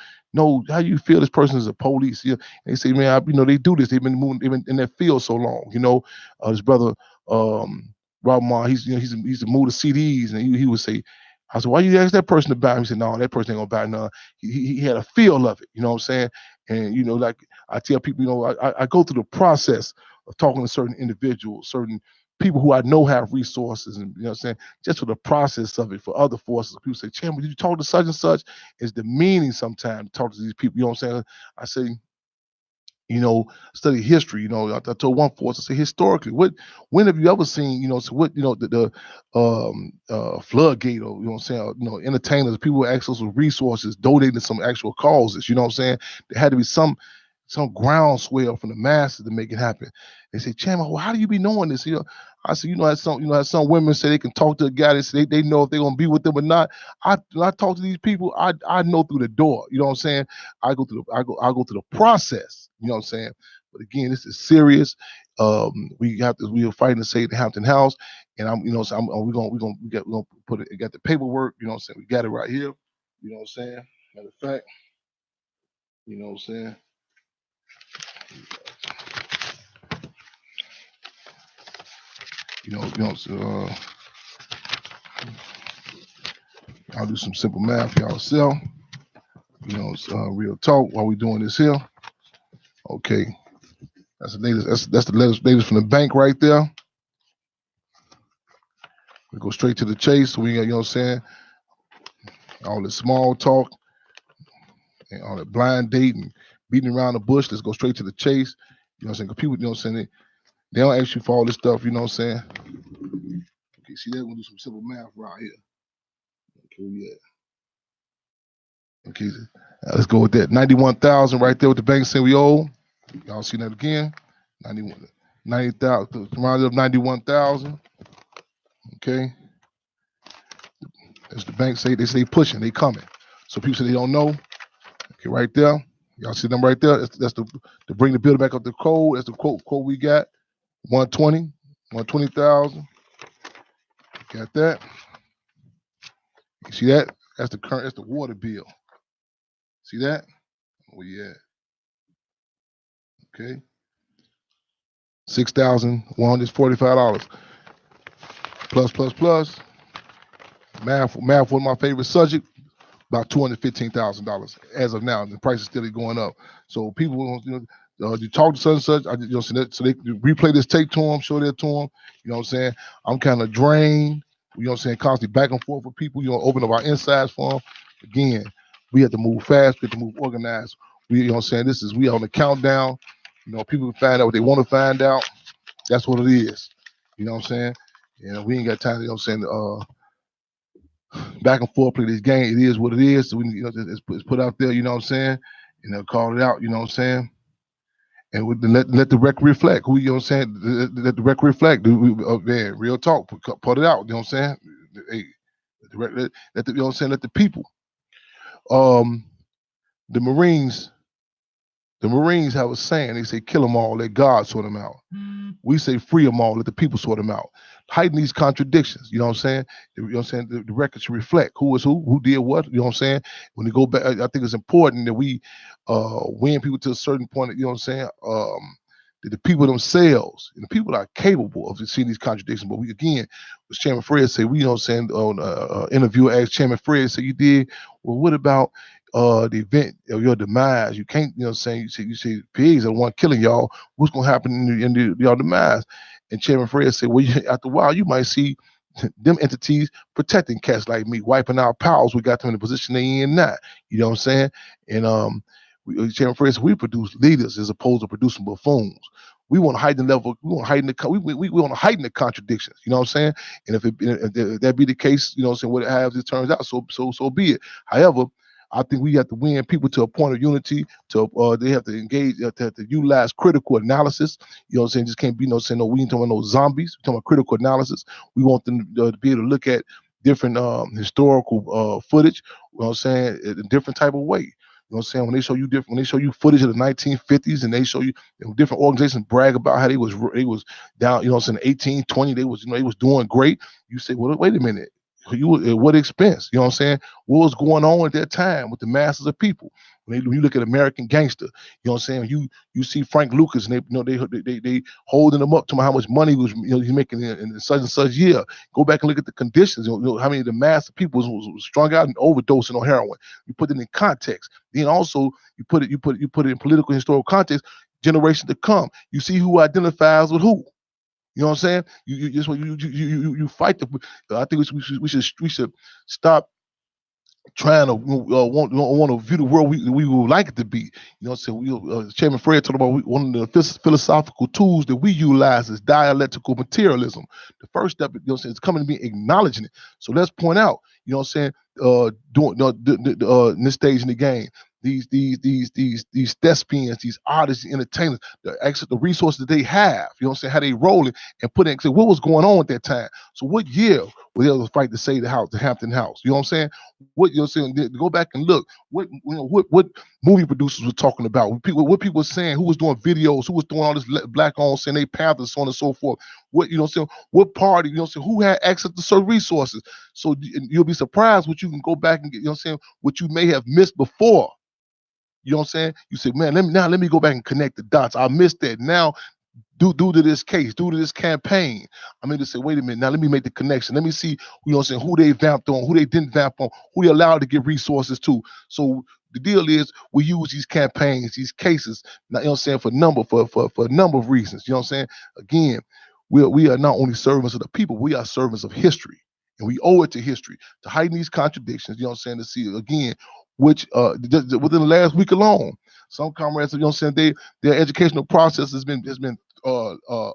you feel this person is a police? Yeah. And they say, man, you know, they do this. They've been in that field so long. You know, his brother, Rob Ma, he's a mood of CDs, and he would say, I said, why you ask that person to buy? He said, no, that person ain't gonna buy none. He had a feel of it, you know what I'm saying? And, you know, like I tell people, you know, I go through the process of talking to certain individuals, certain people who I know have resources, and you know what I'm saying, just for the process of it for other forces. People say, Chairman, did you talk to such and such? It's demeaning sometimes to talk to these people, you know what I'm saying? I say, you know, study history. You know, I told one force, I say, historically, when have you ever seen, you know, so what, you know, the floodgate, or, you know what I'm saying, you know, entertainers, people with access to resources, donating to some actual causes, you know what I'm saying? There had to be some groundswell from the masses to make it happen. They say, Chairman, well, how do you be knowing this? You know, I said, as some women say they can talk to a guy, they know if they're gonna be with them or not. When I talk to these people, I know through the door. You know what I'm saying? I go through the process. You know what I'm saying? But again, this is serious. We are fighting to save the Hampton House, and we're gonna put it. Got the paperwork. You know what I'm saying? We got it right here. You know what I'm saying? Matter of fact, you know what I'm saying? So, I'll do some simple math for y'all self. You know, it's real talk while we're doing this here. Okay, that's the latest. That's the latest from the bank right there. We go straight to the chase. So we got, you know what I'm saying, all this small talk and all that blind date and beating around the bush. Let's go straight to the chase. You know what I'm saying? Because people, you know what I'm saying, they don't ask you for all this stuff. You know what I'm saying? Okay, see that? We're gonna do some simple math right here. Okay, where we at? Okay, let's go with that. 91,000 right there with the bank saying we owe. Y'all see that again? 90,000. Rounded up 91,000. Okay. As the bank say, they pushing, they coming. So people say they don't know. Okay, right there. Y'all see them right there? That's to bring the bill back up to code. That's the quote we got. 120,000. Got that. You see that? That's the water bill. See that? Where you at? Okay. $6,145. Plus. Math was my favorite subject. About $215,000 as of now. The price is still going up. So people, you talk to such and such. So they replay this tape to them, show that to them. You know what I'm saying? I'm kind of drained. You know what I'm saying? Constantly back and forth with people. Open up our insides for them. Again, we have to move fast. We have to move organized. You know what I'm saying? We on the countdown. People can find out what they want to find out. That's what it is. You know what I'm saying? We ain't got time. You know what I'm saying? Back and forth play this game. It is what it is. So it's put out there. You know what I'm saying? Call it out. You know what I'm saying? And let the record reflect. You know what I'm saying? Let the record reflect. Man, real talk. Put it out. You know what I'm saying? Hey, you know what I'm saying? Let the people. The Marines have a saying. They say, "Kill them all. Let God sort them out." We say, "Free them all. Let the people sort them out." Hiding these contradictions. You know what I'm saying? The record should reflect who is who did what. You know what I'm saying? When they go back, I think it's important that we win people to a certain point. You know what I'm saying? That the people themselves and the people are capable of seeing these contradictions. But as Chairman Fred said, you know what I'm saying, on interview asked Chairman Fred, said, "You did, well, what about the event of your demise? You can't, you know what I'm saying, you see pigs are the one killing y'all. What's gonna happen in your demise?" And Chairman Fred said, "Well, after a while, you might see them entities protecting cats like me, wiping out powers. We got them in the position they in now." You know what I'm saying? And Chairman Fred said, "We produce leaders as opposed to producing buffoons. We want to heighten the level. We want to heighten we want to heighten the contradictions. You know what I'm saying? And if that be the case, you know what I'm saying, what it has, it turns out, so be it. However, I think we have to win people to a point of unity. They have to engage, have to utilize critical analysis. You know what I'm saying? Just can't be we ain't talking about no zombies. We're talking about critical analysis. We want them to be able to look at different historical footage. You know what I'm saying? In a different type of way. You know what I'm saying? When they show you footage of the 1950s, and they show you, different organizations brag about how they was down, you know what I'm saying, 1820, they was doing great. You say, well, wait a minute. At what expense? You know what I'm saying? What was going on at that time with the masses of people? When you look at American Gangster, you know what I'm saying? You see Frank Lucas, and they holding him up to how much money he's making in such and such year. Go back and look at the conditions. How many of the mass of people was strung out and overdosing on heroin. You put it in context. Then also you put it in political historical context. Generations to come, you see who identifies with who. You know what I'm saying? You fight the. I think we should stop trying to want to view the world we would like it to be. You know what I'm saying? Chairman Fred talked about one of the philosophical tools that we utilize is dialectical materialism. The first step, you know what I'm saying, is coming to me acknowledging it. So let's point out, you know what I'm saying, in this stage in the game, these thespians, these artists, these entertainers, the resources that they have, you know what I'm saying, how they rolling and put in, say, what was going on at that time? So what year were they able to fight to save the Hampton House? You know what I'm saying? What you're saying, go back and look what movie producers were talking about, what people were saying, who was doing videos, who was doing all this black on, saying they Panthers, so on and so forth. What, you know what I'm saying, what party, you know what I'm saying, who had access to certain resources. So you'll be surprised what you can go back and get, you know what I'm saying, what you may have missed before. You know what I'm saying? You say, man, let me go back and connect the dots. I missed that. Now, due to this case, due to this campaign, I mean to say, wait a minute, now let me make the connection. Let me see, you know what I'm saying, who they vamped on, who they didn't vamp on, who they allowed to give resources to. So the deal is we use these campaigns, these cases, you know what I'm saying, for a number of reasons. You know what I'm saying? Again, we are not only servants of the people, we are servants of history. And we owe it to history to heighten these contradictions, you know what I'm saying, to see again, which within the last week alone, some comrades, you know what I'm saying, their educational process has been upped. You know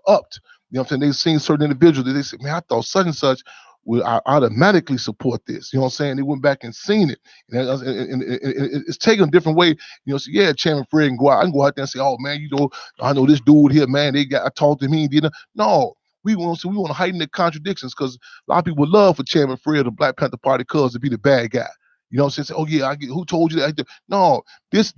what I'm saying? They've seen certain individuals that they said, man, I thought such and such would automatically support this. You know what I'm saying? They went back and seen it. And it's taken a different way. You know, so yeah, Chairman Fred can go out. I can go out there and say, oh man, you know, I know this dude here, man. I talked to him, he didn't. No. We want to heighten the contradictions because a lot of people love for Chairman Fred, the Black Panther Party cuz, to be the bad guy. You know what I'm saying? Oh yeah, who told you that? No, this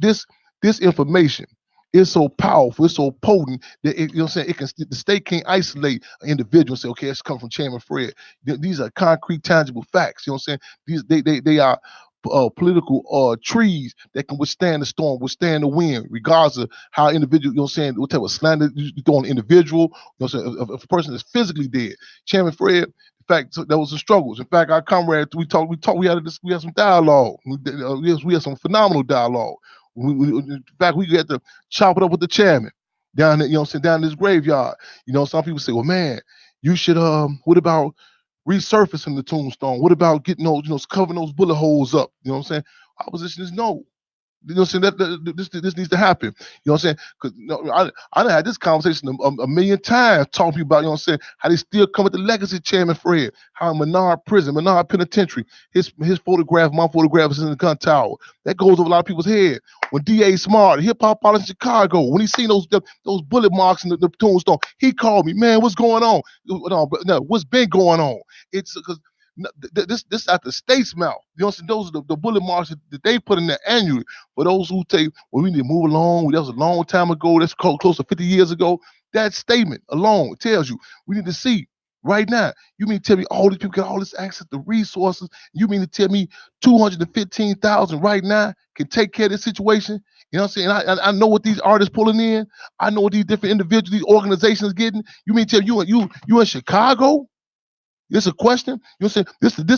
information is so powerful, it's so potent that you know what I'm saying. The state can't isolate an individual and say, okay, it's come from Chairman Fred. These are concrete, tangible facts. You know what I'm saying? They are political trees that can withstand the storm, withstand the wind, regardless of how individual, you know what I'm saying, what type of slander you throw on an individual, you know what I'm saying, if a person is physically dead. Chairman Fred, in fact, so there was some struggles. In fact, our comrade, we had some dialogue. We had some phenomenal dialogue. In fact, we had to chop it up with the chairman down there, you know what I'm saying, down in this graveyard. You know, some people say, well, man, you should, what about resurfacing the tombstone? What about getting those, covering those bullet holes up? You know what I'm saying? Our position is no. You know what I'm saying? This needs to happen. You know what I'm saying? Because I done had this conversation a million times talking about, you know what I'm saying, how they still come with the legacy, Chairman Fred, how in Menard Prison, Menard Penitentiary, his photograph, my photograph is in the gun tower. That goes over a lot of people's head. When D.A. Smart, hip hop artist in Chicago, when he seen those bullet marks in the tombstone, he called me, man, what's going on? No, what's been going on? It's because this at the state's mouth. You know what I'm saying? Those are the bullet marks that they put in there annually. For those who take, well, we need to move along. That was a long time ago. That's close to 50 years ago. That statement alone tells you we need to see right now. You mean to tell me all these people get all this access to resources? You mean to tell me 215,000 right now can take care of this situation? You know what I'm saying? I know what these artists pulling in. I know what these different individuals, these organizations getting. You mean to tell me you in Chicago? This a question. You know what I'm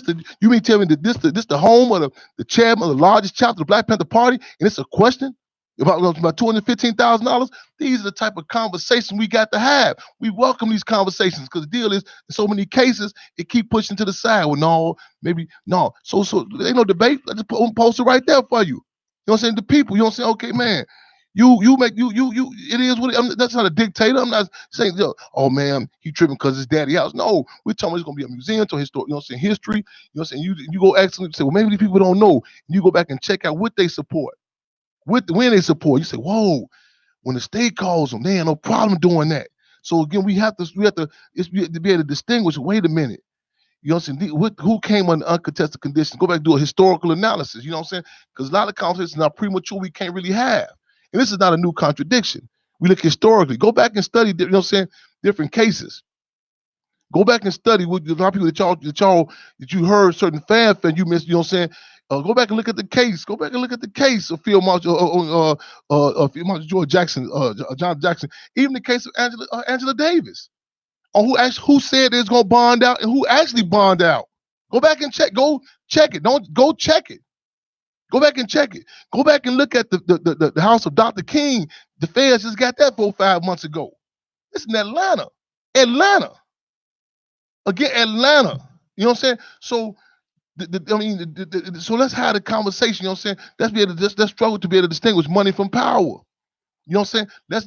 saying? You mean tell me that this the home of the chairman of the largest chapter of the Black Panther Party, and it's a question about $215,000? These are the type of conversations we got to have. We welcome these conversations because the deal is in so many cases it keep pushing to the side. Well, no, maybe no. So there ain't no debate. I just post it right there for you. You know what I'm saying? The people. You know what I'm saying? Okay, man. You make it is what that's not a dictator. I'm not saying, oh man, he tripping because his daddy house. No, we're talking about it's gonna be a museum to history, you know what I'm saying, history. You know what I'm saying? You go ask them, say, well, maybe these people don't know. You go back and check out what they support, when they support. You say, whoa, when the state calls them, they ain't no problem doing that. So again, we have to be able to distinguish, wait a minute. You know what I'm saying? Who came under uncontested conditions? Go back and do a historical analysis. You know what I'm saying? Because a lot of conversations are premature, we can't really have. And this is not a new contradiction. We look historically. Go back and study, you know what I'm saying, different cases. Go back and study with a lot of people that you heard certain fanfare you missed, you know what I'm saying? Go back and look at the case. Go back and look at the case of Field Marshal George Jackson, John Jackson. Even the case of Angela Davis. On who said it's gonna bond out and who actually bond out. Go back and check. Go check it. Don't go check it. Go back and check it. Go back and look at the house of Dr. King. The feds just got that 4 or 5 months ago. It's in Atlanta. Again, Atlanta. You know what I'm saying? So so let's have the conversation. You know what I'm saying? Let's struggle to be able to distinguish money from power. You know what I'm saying? Let's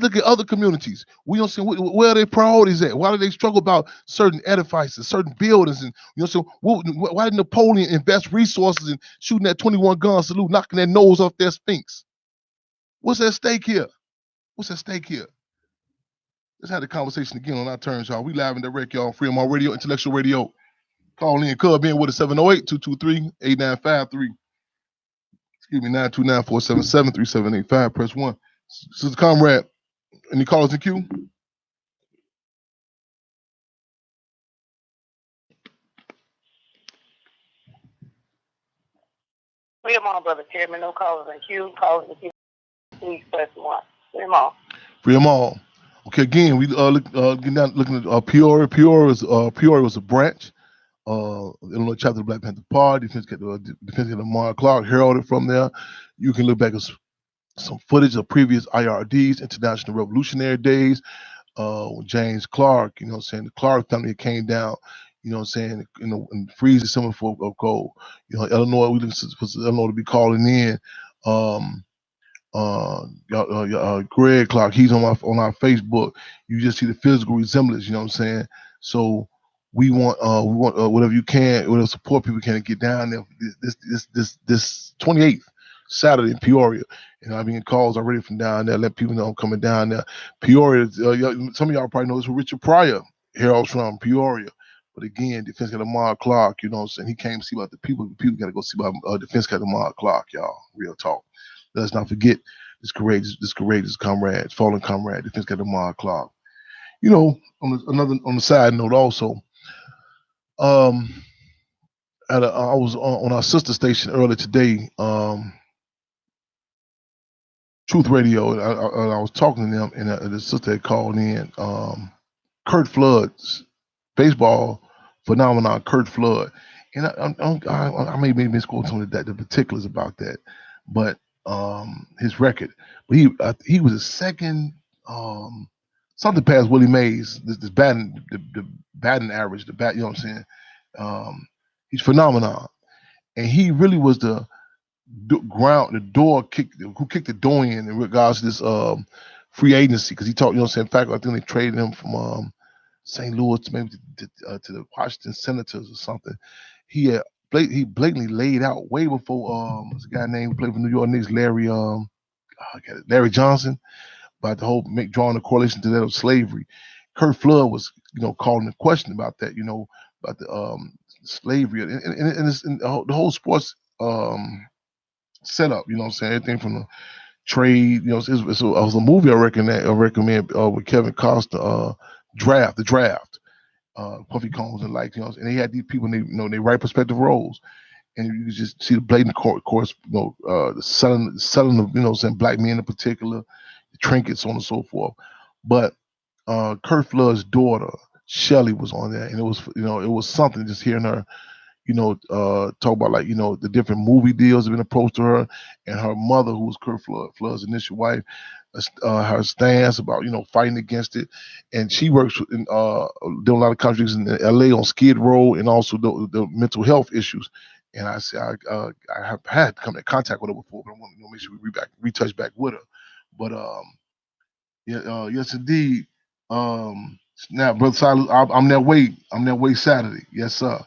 look at other communities. We don't see where are their priorities at? Why do they struggle about certain edifices, certain buildings? And you know, so why did Napoleon invest resources in shooting that 21 gun salute, knocking their nose off their Sphinx? What's at stake here? Let's have the conversation again on our terms, y'all. We live and direct, y'all. Free on radio, intellectual radio. Call in, Cub in with a 708-223-8953. Excuse me, 929-477-3785. Press 1. Sister Comrade, any callers in queue? Free them all, brother chairman. No callers in queue. Callers in queue. Please press 1. Free them all. Free them all. Okay, again, we looking at Peoria. Peoria was a branch. Illinois chapter of the Black Panther Party. Defense of Lamar Clark heralded from there. You can look back at some footage of previous IRDs, International Revolutionary Days, when James Clark, you know what I'm saying, the Clark family came down, you know what I'm saying, and freeze the symbol of gold. You know, Illinois, we supposed to Illinois to be calling in Greg Clark. He's on our Facebook. You just see the physical resemblance, you know what I'm saying? So we want whatever you can, whatever support people can get down there this 28th Saturday in Peoria. And I mean, calls already from down there. Let people know I'm coming down there. Peoria. Some of y'all probably know this with Richard Pryor. Herald's from Peoria. But again, Defense Captain Lamar Clark, you know what I'm saying? He came to see about the people. The people got to go see about Defense Captain Lamar Clark, y'all. Real talk. Let's not forget this courageous comrade, fallen comrade, Defense Captain Lamar Clark. You know, on the side note also, I was on our sister station earlier today, Truth Radio, and I was talking to them, and the sister had called in. Kurt Flood's baseball phenomenon, Kurt Flood, and I may be misquoting some of the particulars about that, but his record, but he was a second, something past Willie Mays, this batting the batting average, you know what I'm saying? He's phenomenon, and he really was the who kicked the door in regards to this free agency, because he talked, you know what I'm saying? In fact, I think they traded him from St. Louis maybe to the Washington Senators or something. He blatantly laid out way before there's a guy named who played for New York Knicks, Larry Johnson, about the whole drawing a correlation to that of slavery. Kurt Flood was, calling a question about that, about the slavery and the whole sports setup, you know what I'm saying? Everything from the trade, it was a movie I recommend with Kevin Costner, the draft, Puffy Combs and and they had these people, and they write perspective roles, and you just see the blatant course, the selling of, saying black men in particular, the trinkets, so on and so forth. But Kurt Flood's daughter, Shelly, was on there, and it was something just hearing her, talk about the different movie deals that have been approached to her, and her mother, who was Kurt Flood's initial wife, her stance about fighting against it, and she works in doing a lot of countries in LA on Skid Row, and also the mental health issues. And I said I have had come in contact with her before, but I want to make sure we retouch back with her. But yes indeed. Now, brother Silas, I'm that way Saturday. Yes, sir.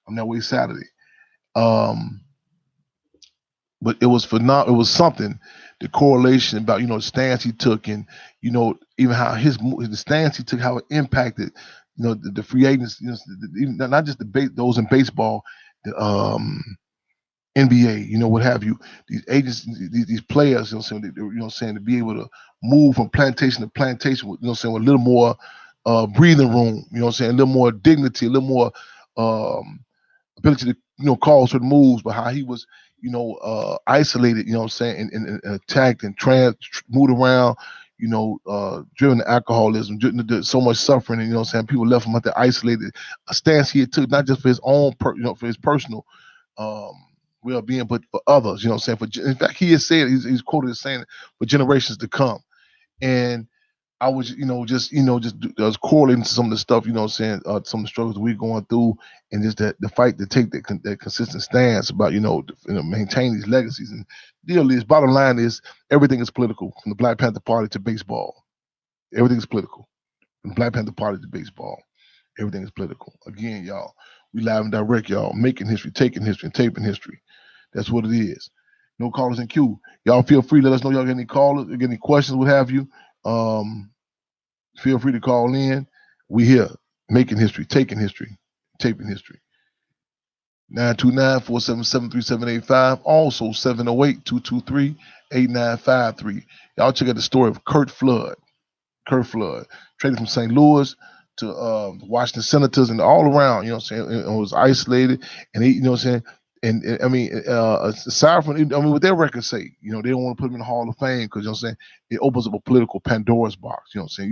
I'm that way Saturday. But it was phenomenal. It was something. The correlation about the stance he took, and even how the stance he took, how it impacted the free agents. Even not just those in baseball, the NBA, what have you. These agents, these players, saying to be able to move from plantation to plantation with with a little more breathing room. A little more dignity, a little more ability to call certain moves, but how he was isolated, and attacked and moved around, driven to alcoholism, driven to so much suffering, and people left him out there isolated. A stance he had took, not just for his own for his personal well-being, but for others, in fact, he has said, he's quoted as saying, for generations to come. And I was, I was correlating to some of the stuff, some of the struggles we're going through, and just the fight to take that consistent stance about, maintain these legacies. And deal is, bottom line is, everything is political, from the Black Panther Party to baseball. Everything is political. From the Black Panther Party to baseball, everything is political. Again, y'all, we live and direct, y'all, making history, taking history, and taping history. That's what it is. No callers in queue. Y'all feel free. Let us know y'all get any callers, get any questions, what have you. Feel free to call in. We here making history, taking history, taping history. 929-477-3785. Also 708-223-8953. Y'all check out the story of Kurt Flood. Kurt Flood, traded from St. Louis to the Washington Senators and all around, and was isolated. And he, and I mean, aside from, what their records say, they don't want to put him in the Hall of Fame because, it opens up a political Pandora's box. You say,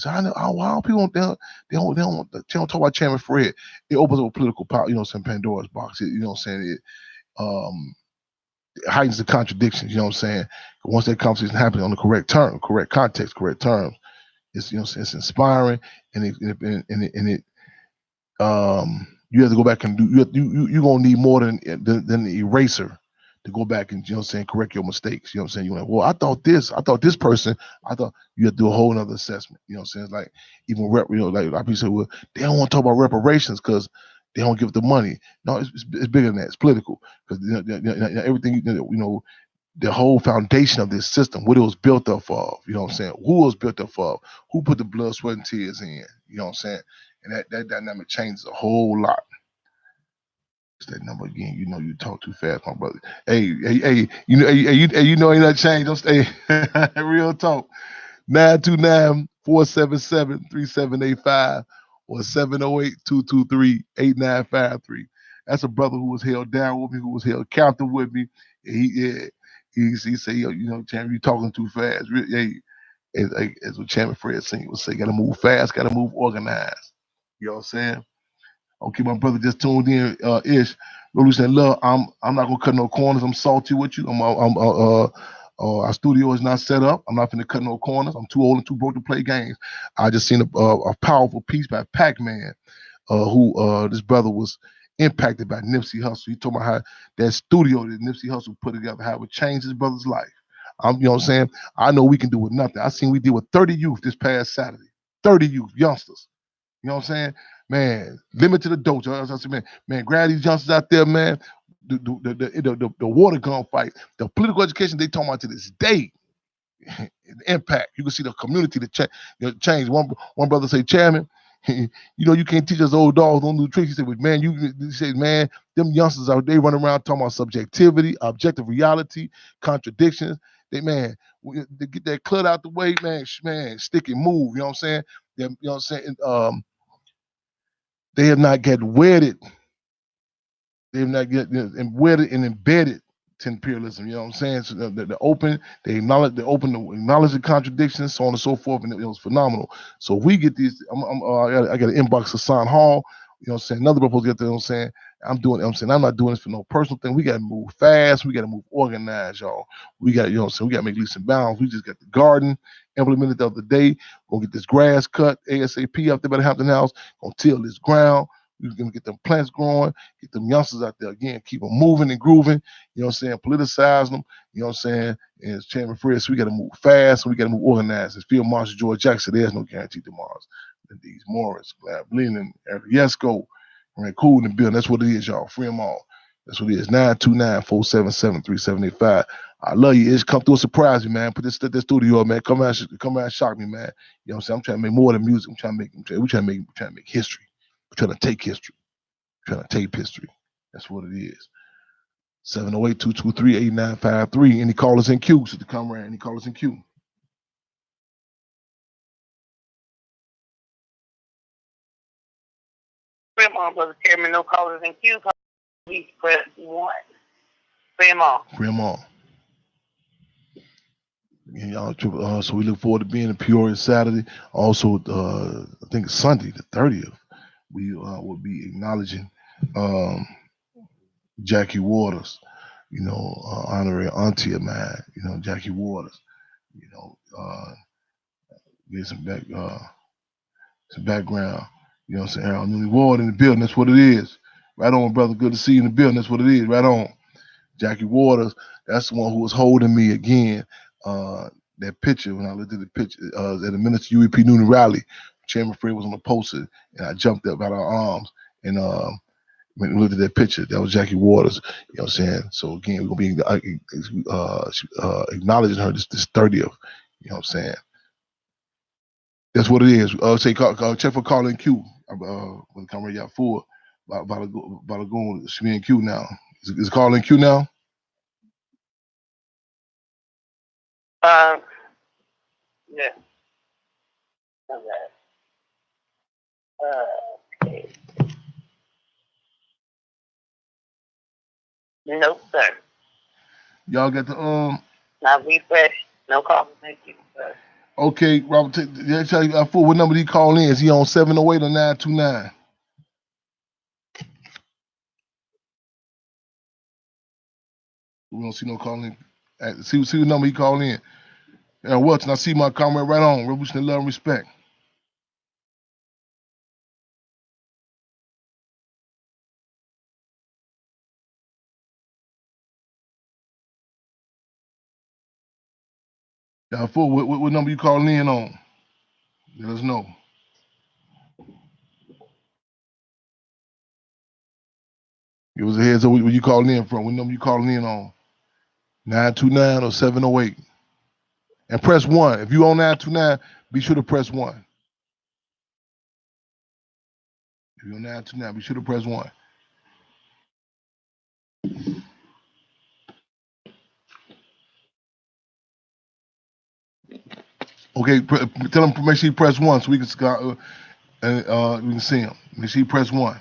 I know, why people they don't talk about Chairman Fred. It opens up a political, Pandora's box. It heightens the contradictions. Once that conversation happens on the correct term, correct context, correct terms, it's it's inspiring, and it you have to go back and do. You're gonna need more than the eraser to go back and correct your mistakes. You're like, well, I thought this person. I thought you have to do a whole other assessment. It's like even like people say, well, they don't want to talk about reparations because they don't give the money. No, it's bigger than that. It's political because everything the whole foundation of this system, what it was built up of. Who it was built up of, who put the blood, sweat, and tears in. And that dynamic changes a whole lot. That number again, you talk too fast, my brother. Hey, ain't that change. Don't stay. Real talk. 929-477-3785 or 708-223-8953. That's a brother who was held down with me, who was held captive with me. He say, yo, Chairman, you talking too fast. Hey, as what Chairman Fred Senior would say, gotta move fast, gotta move organized. You know what I'm saying? Okay, my brother just tuned in. Ish, Revolution Love. I'm not gonna cut no corners. I'm salty with you. Our studio is not set up. I'm not gonna cut no corners. I'm too old and too broke to play games. I just seen a powerful piece by Pac-Man, who this brother was impacted by Nipsey Hussle. He told me how that studio that Nipsey Hussle put together, how it would change his brother's life. You know what I'm saying? I know we can do with nothing. I seen we did with 30 youth this past Saturday. 30 youth, youngsters. You know what I'm saying? Man, limit to the dope. I said, man, grab these youngsters out there, man. The water gun fight, the political education they talking about to this day, the impact. You can see the community change. One brother say, Chairman, you can't teach us old dogs don't do tricks. He said, but man, he said, man, them youngsters out they run around talking about subjectivity, objective reality, contradictions. They get that clut out the way, man, stick and move. You know what I'm saying? You know what I'm saying? They have not get wedded. They have not get wedded and embedded to imperialism. You know what I'm saying? So the open, they acknowledge the contradictions, so on and so forth, and it was phenomenal. So if we get these, I got an inbox of Hassan Hall. You know what I'm saying? Another proposal get there. You know what I'm saying? I'm not doing this for no personal thing. We got to move fast. We got to move organized, y'all. We got, you know what I'm saying? We got to make leaps and bounds. We just got the garden implemented the other day. Gonna get this grass cut ASAP up there by the Hampton House. Gonna till this ground. We're gonna get them plants growing, get them youngsters out there again, keep them moving and grooving. You know what I'm saying? Politicize them. You know what I'm saying? And as Chairman Fred, so we got to move fast. We got to move organized. As Field Marshal George Jackson, there's no guarantee tomorrow. These Morris, Glad Bleeding, Eric Yesko, right? Cool in the building. That's what it is, y'all. Free them all. That's what it is. 929-477-3785. I love you. It's come through and surprise me, man. Put this studio up, man. Come out and shock me, man. You know what I'm saying? I'm trying to make more than music. We're trying to make history. We're trying to take history. We're trying to tape history. That's what it is. 708-223-8953. Any callers in queue? So to come around. Any callers in queue? Free on, Brother Chairman. No callers in queue. Please press 1. Free on. Free them all. And y'all, so we look forward to being in Peoria Saturday. Also, I think Sunday, the 30th, we will be acknowledging Jackie Waters, honorary auntie of mine, Jackie Waters, get some background, you know what I'm saying? Harold Newly Ward in the building, that's what it is. Right on, brother, good to see you in the building, that's what it is, right on. Jackie Waters, that's the one who was holding me again. That picture, when I looked at the picture at the Minister UEP Noonan rally, Chairman Fred was on the poster, and I jumped up out our arms, and when we looked at that picture, that was Jackie Waters, you know what I'm saying? So again, we're going to be acknowledging her this 30th, you know what I'm saying? That's what it is. Check for calling Q. When come right out for Balagoon, she in Q now. Is calling Q now? Yeah. Okay. No, sir. Y'all got the Not refresh. No call. Thank you, sir. Okay, Robert. Tell you what number he call in? Is he on 708 or 929? We don't see no calling. See what number he call in. Welton, I see my comment right on. Revolution of Love and Respect. Y'all fool, what number you calling in on? Let us know. Give us a heads up where you calling in from. What number you calling in on? 929 or 708. And press 1. If you on 929, be sure to press 1. If you're on 929, be sure to press 1. Okay, tell him make sure you press 1 so we can see him. Make sure you press 1.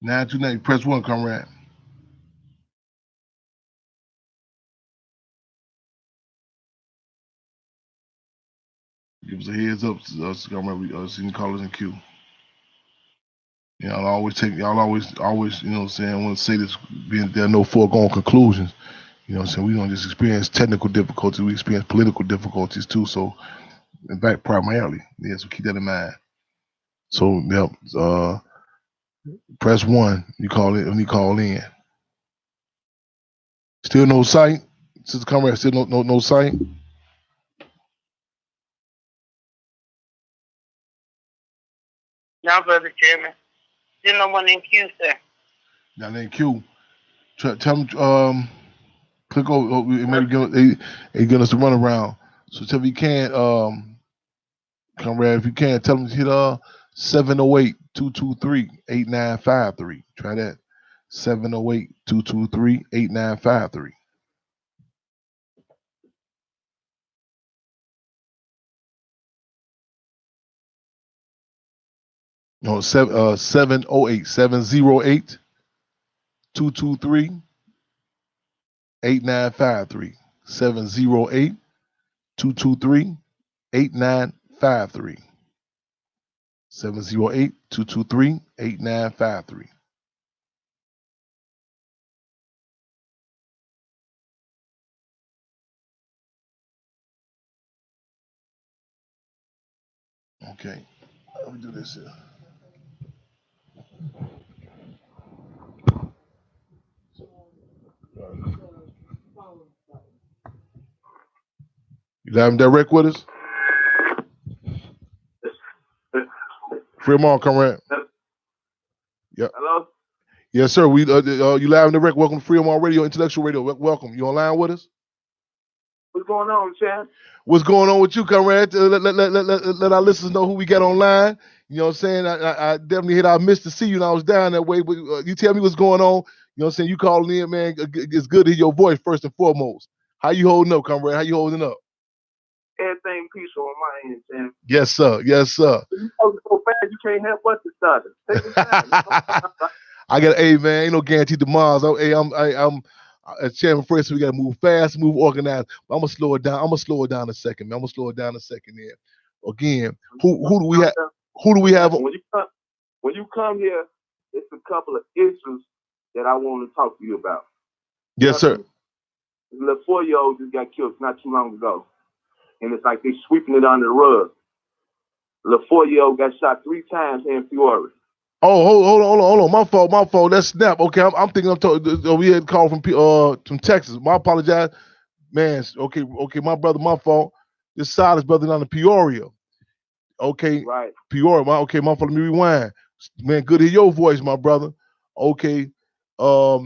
929. Press 1, comrade. Give us a heads up, comrade. We seen callers in queue. Y'all always, you know what I'm saying, I want to say this, there are no foregone conclusions. You know what I'm saying? We don't just experience technical difficulties, we experience political difficulties too. So, in fact, primarily. Yeah, so keep that in mind. So, yep, press 1, you call it when you call in. Still no sight? Sister comrade, still no sight? No, Brother Chairman. Still no one in queue, sir. Now in queue. Tell them, click over, maybe get us to run around. So tell me you can, comrade, if you can, tell them to hit 708-223-8953. Try that. 708-223-8953. No, 708-223-8953. 708-223-8953. 708-223-8953. Okay, let me do this here. You live and direct with us? Fremont, comrade. Yep. Hello? Yes, sir. We you live and direct. Welcome to Fremont Radio, Intellectual Radio. Welcome. You online with us? What's going on, Chad? What's going on with you, comrade? Let our listeners know who we got online. You know what I'm saying? I definitely I missed to see you and I was down that way, but you tell me what's going on. You know what I'm saying? You calling in, man. It's good to hear your voice first and foremost. How you holding up, comrade? How you holding up? Everything peaceful on my end, Chad. Yes, sir. Yes, sir. You talking so fast, you can't help but to start it. Take your time. I got, hey man, ain't no guarantee tomorrow. I'm as chairman first, so we gotta move fast, move organized. But I'm gonna slow it down. I'm gonna slow it down a second, man. I'm gonna slow it down a second there. Again, who do we have? Who do we have? When you come here, it's a couple of issues that I want to talk to you about. Yes, sir. The little 4-year-old just got killed not too long ago, and it's like they sweeping it under the rug. The little 4-year-old got shot 3 times here in Peoria. Oh, hold on. My fault. That's snap. Okay, I'm thinking we had a call from Texas. I apologize, man. Okay, my brother, my fault. This Silas brother down in Peoria. Okay, right. Peoria. My fault. Let me rewind. Man, good to hear your voice, my brother. Okay, now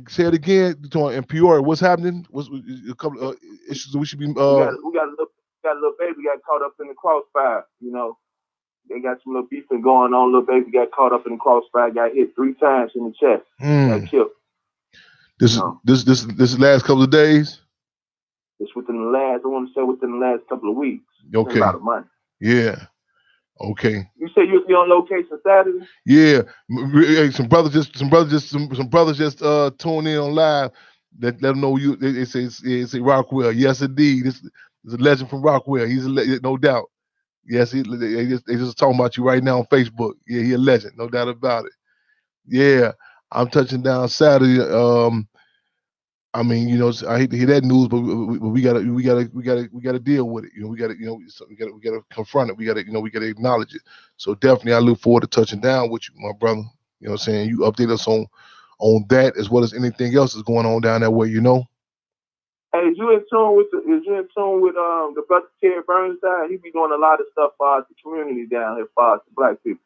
say it again. In Peoria, what's happening? What's a couple of issues we should be? We got a little baby got caught up in the crossfire. You know. They got some little beefing going on. Little baby got caught up in the crossfire, got hit 3 times in the chest, got killed. This last couple of days? It's within the last couple of weeks. Okay. About a month. Yeah. Okay. You say you'll be on location Saturday? Yeah. Some brothers just tuned in on live. Let them know you. They say Rockwell. Yes, indeed. This is a legend from Rockwell. He's no doubt. Yes, they just talking about you right now on Facebook. Yeah, he a legend, no doubt about it. Yeah, I'm touching down Saturday. I mean, you know, I hate to hear that news, but we gotta deal with it. You know, we gotta confront it. We gotta acknowledge it. So definitely, I look forward to touching down with you, my brother. You know what I'm saying? You update us on that as well as anything else that's going on down that way. You know. Hey, is you in tune with the brother Terry Burnside? He be doing a lot of stuff for the community down here for the black people.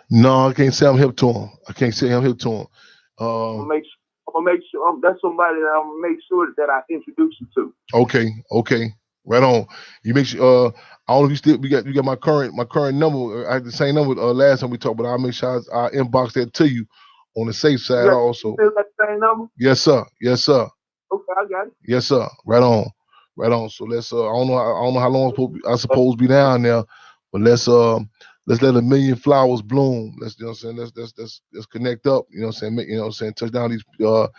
No, I can't say I'm hip to him. I'm gonna make sure that's somebody that I'm gonna make sure that I introduce you to. Okay, right on. You make sure. I don't know if you got my current number. I had the same number last time we talked, but I'll make sure I inbox that to you on the safe side also. Still got the same number? Yes, sir. Okay, I got it. Yes, sir. Right on. So let's. I don't know how long I'm supposed to be down there, but let's Let's let a million flowers bloom. Let's, you know what I'm saying, let's connect up. You know what I'm saying, you know what I'm saying, touch down these. I'm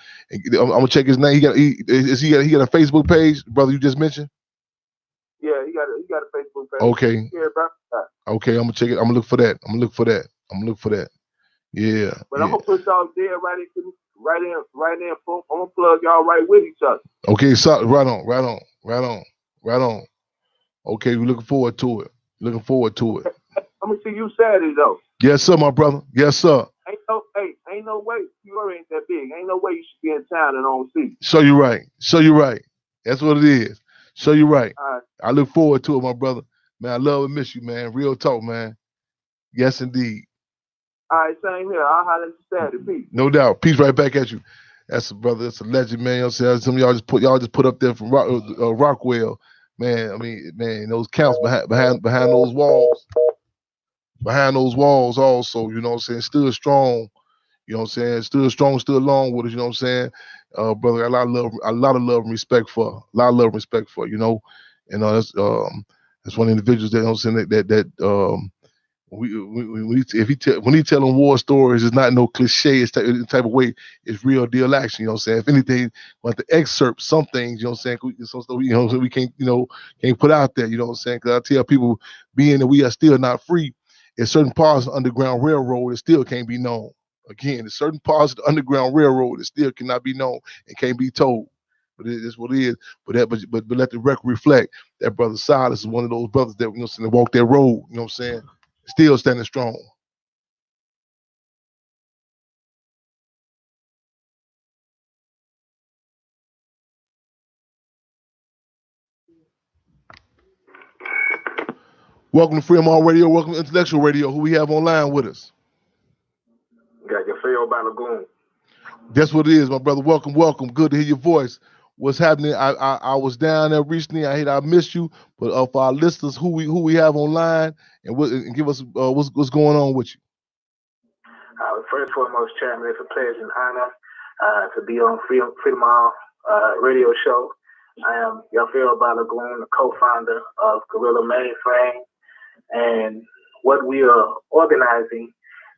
gonna check his name. He got a Facebook page, brother? You just mentioned. Yeah, he got a Facebook page. Okay. Yeah, bro. Okay, I'm gonna check it. I'm gonna look for that. Yeah. But I'm gonna put y'all there right in. I'm gonna plug y'all right with each other. Okay, so right on. Okay, we're looking forward to it. I'm gonna see you Saturday though. Yes, sir, my brother. Yes, sir. Ain't no way. You ain't that big. Ain't no way you should be in town and don't see. So you're right. That's what it is. So you're right. All right. I look forward to it, my brother. Man, I love and miss you, man. Real talk, man. Yes, indeed. All right, same here. I'll holler at you Saturday. Peace. No doubt. Peace right back at you. That's a brother. That's a legend, man. You know what I'm saying? Some of y'all just put up there from Rockwell, man. I mean, man, those counts behind those walls. Behind those walls, also, you know what I'm saying, stood strong. You know what I'm saying? Stood strong, stood long with us. You know what I'm saying? Brother, a lot of love and respect for. You know, and that's one of the individuals that, you know what I'm saying, when he telling war stories, it's not no cliche. It's type of way. It's real deal action. You know what I'm saying? If anything, we have to excerpt some things. You know what I'm saying? Some stuff, you know, we can't put out there. You know what I'm saying? Because I tell people, being that we are still not free, in certain parts of the Underground Railroad, it still can't be known. Again, in certain parts of the Underground Railroad, it still cannot be known and can't be told. But it is what it is. But let the record reflect that Brother Silas is one of those brothers that, you know what I'm saying, that walk that road. You know what I'm saying? Still standing strong. Welcome to Freedom All Radio. Welcome to Intellectual Radio. Who we have online with us? Got your feel by Lagoon. That's what it is, my brother. Welcome. Good to hear your voice. What's happening? I was down there recently. I missed you, but for our listeners, who we have online, and give us what's going on with you. First and foremost, Chairman, it's a pleasure and honor to be on Freedom All Radio Show. I am Yafiro Balagoon, the co-founder of Guerrilla Mainframe, and what we are organizing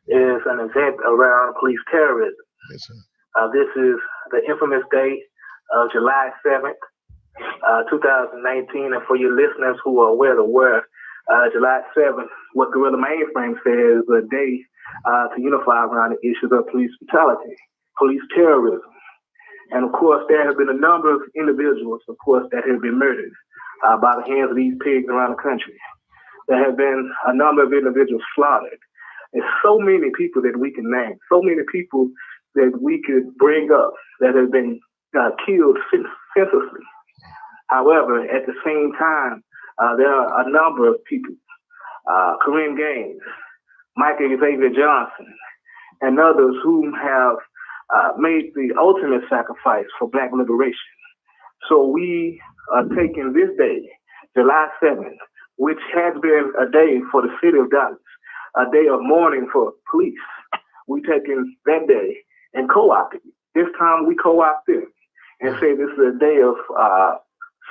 is an event around police terrorism. Yes, sir. This is the infamous day of July 7th, 2019, and for your listeners who are aware, July 7th, what Guerrilla Mainframe says is a day to unify around the issues of police brutality, police terrorism. And of course, there have been a number of individuals, of course, that have been murdered by the hands of these pigs around the country. There have been a number of individuals slaughtered. There's so many people that we can name, so many people that we could bring up that have been killed senselessly. However, at the same time, there are a number of people, Kareem Gaines, Michael Xavier Johnson, and others who have made the ultimate sacrifice for Black liberation. So we are taking this day, July 7th, which has been a day for the city of Dallas, a day of mourning for police. We taking that day and co-opting it. This time we co-opt it and say this is a day of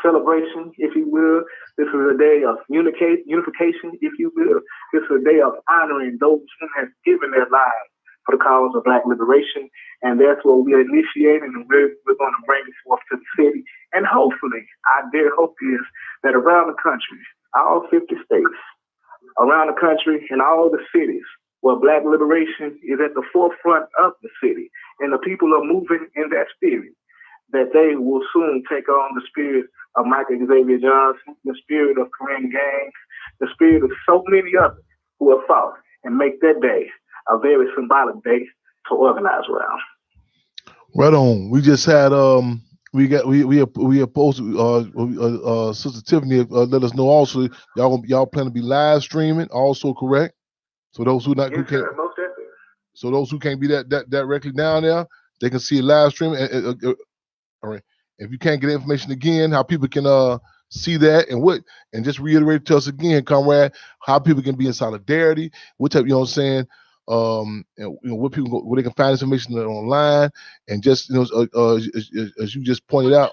celebration, if you will. This is a day of unification, if you will. This is a day of honoring those who have given their lives for the cause of Black liberation. And that's what we're initiating, and we're going to bring it forth to the city. And hopefully, our dear hope is that around the country, all 50 states, around the country, and all the cities where Black liberation is at the forefront of the city, and the people are moving in that spirit, that they will soon take on the spirit of Michael Xavier Johnson, the spirit of Kareem Gaines, the spirit of so many others who have fought, and make that day a very symbolic day to organize around. Right on. We just had we are posted Sister Tiffany let us know also y'all plan to be live streaming also, correct? So those who not yes, who can't sir, most definitely. So those who can't be that directly down there, they can see a live stream. All right. If you can't get information again, how people can see that and just reiterate to us again, comrade, how people can be in solidarity, what type, you know what I'm saying, and you know what people where they can find this information online, and just you know as you just pointed out,